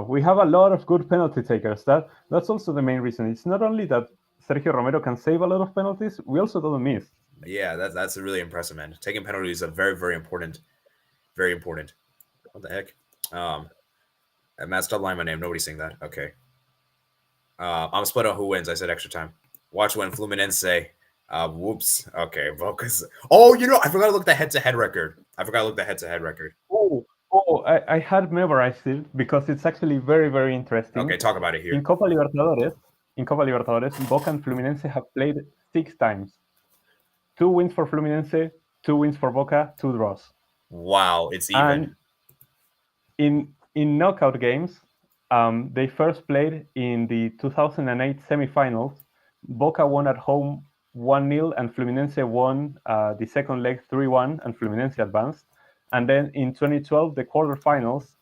Speaker 2: We have a lot of good penalty takers. That's also the main reason. It's not only that Sergio Romero can save a lot of penalties, we also don't miss.
Speaker 1: Yeah, that's really impressive, man. Taking penalties is very, very important. Very important. What the heck? Matt, stop lying my name. Nobody's saying that. Okay. I'm split on who wins. I said extra time. Watch when Fluminense. Whoops. Okay. Boca's. Oh, I forgot to look at the head-to-head record.
Speaker 2: Oh, I had memorized it because it's actually very, very interesting.
Speaker 1: Okay, talk about it here.
Speaker 2: In Copa Libertadores, Boca and Fluminense have played 6 times. 2 wins for Fluminense, 2 wins for Boca, 2 draws.
Speaker 1: Wow, it's even.
Speaker 2: And in knockout games, they first played in the 2008 semifinals. Boca won at home 1-0, and Fluminense won the second leg 3-1, and Fluminense advanced. And then in 2012, the quarterfinals,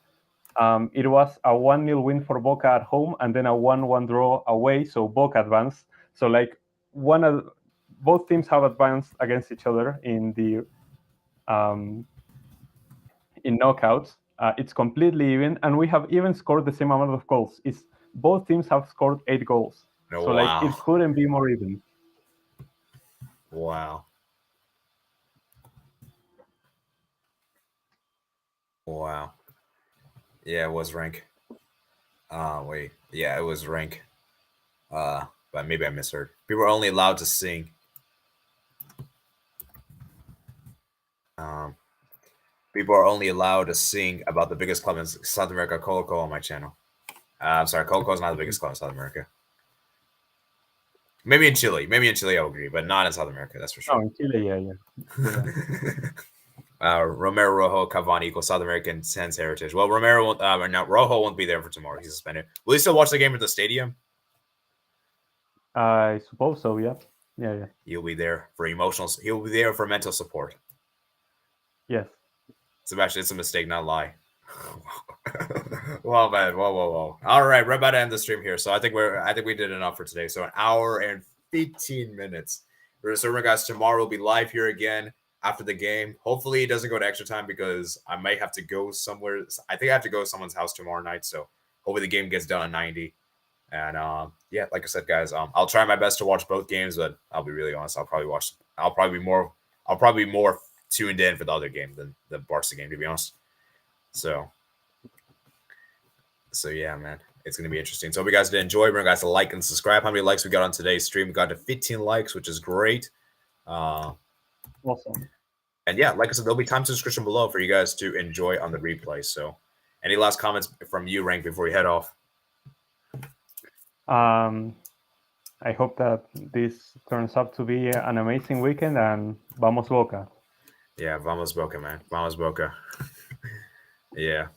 Speaker 2: it was a 1-0 win for Boca at home, and then a 1-1 draw away, so Boca advanced. So both teams have advanced against each other in the in knockouts. It's completely even, and we have even scored the same amount of goals. Both teams have scored 8 goals.
Speaker 1: Oh,
Speaker 2: so
Speaker 1: wow.
Speaker 2: It couldn't be more even.
Speaker 1: Wow. Yeah, it was rank. Wait. Yeah, it was rank. But maybe I misheard. People are only allowed to sing. People are only allowed to sing about the biggest club in South America, Colo-Colo, on my channel. I'm sorry, Colo-Colo is not the biggest club in South America. Maybe in Chile. I would agree, but not in South America, that's for sure.
Speaker 2: Oh, in Chile, yeah.
Speaker 1: Romero Rojo Cavani equals South American Sense heritage. Well, Rojo won't be there for tomorrow. He's suspended. Will you still watch the game at the stadium?
Speaker 2: I suppose so, yeah. Yeah.
Speaker 1: He'll be there for emotional. He'll be there for mental support.
Speaker 2: Yes.
Speaker 1: Sebastian, it's a mistake, not lie. Well, man, whoa. All right, we're about to end the stream here, so I think we did enough for today. So an hour and 15 minutes. Remember, guys, tomorrow we'll be live here again after the game. Hopefully, it doesn't go to extra time because I might have to go somewhere. I think I have to go to someone's house tomorrow night. So hopefully, the game gets done at 90. And yeah, like I said, guys, I'll try my best to watch both games, but I'll be really honest. I'll probably be more tuned in for the other game than the Barca game, to be honest. So yeah, man, it's gonna be interesting. So hope you guys did enjoy. Remember, guys, to like and subscribe. How many likes we got on today's stream? We got to 15 likes, which is great.
Speaker 2: Awesome.
Speaker 1: And yeah, like I said, there'll be time description below for you guys to enjoy on the replay. So, any last comments from you, Rank, before we head off?
Speaker 2: I hope that this turns out to be an amazing weekend, and vamos Boca.
Speaker 1: Yeah, vamos Boca, man. Vamos Boca. Yeah.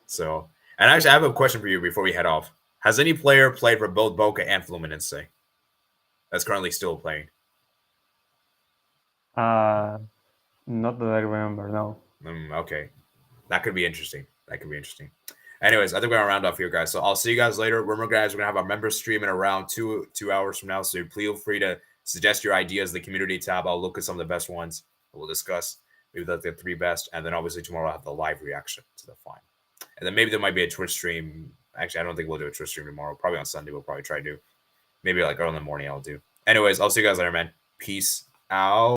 Speaker 1: So, and actually, I have a question for you before we head off. Has any player played for both Boca and Fluminense that's currently still playing?
Speaker 2: Not that I remember, no.
Speaker 1: Okay. That could be interesting. Anyways, I think we're going to round off here, guys. So I'll see you guys later. Remember, guys, we're going to have our members stream in around two hours from now. So feel free to suggest your ideas in the community tab. I'll look at some of the best ones. We'll discuss maybe the 3 best. And then obviously tomorrow I'll have the live reaction to the final. And then maybe there might be a Twitch stream. Actually, I don't think we'll do a Twitch stream tomorrow. Probably on Sunday we'll probably try to do. Maybe like early in the morning I'll do. Anyways, I'll see you guys later, man. Peace out.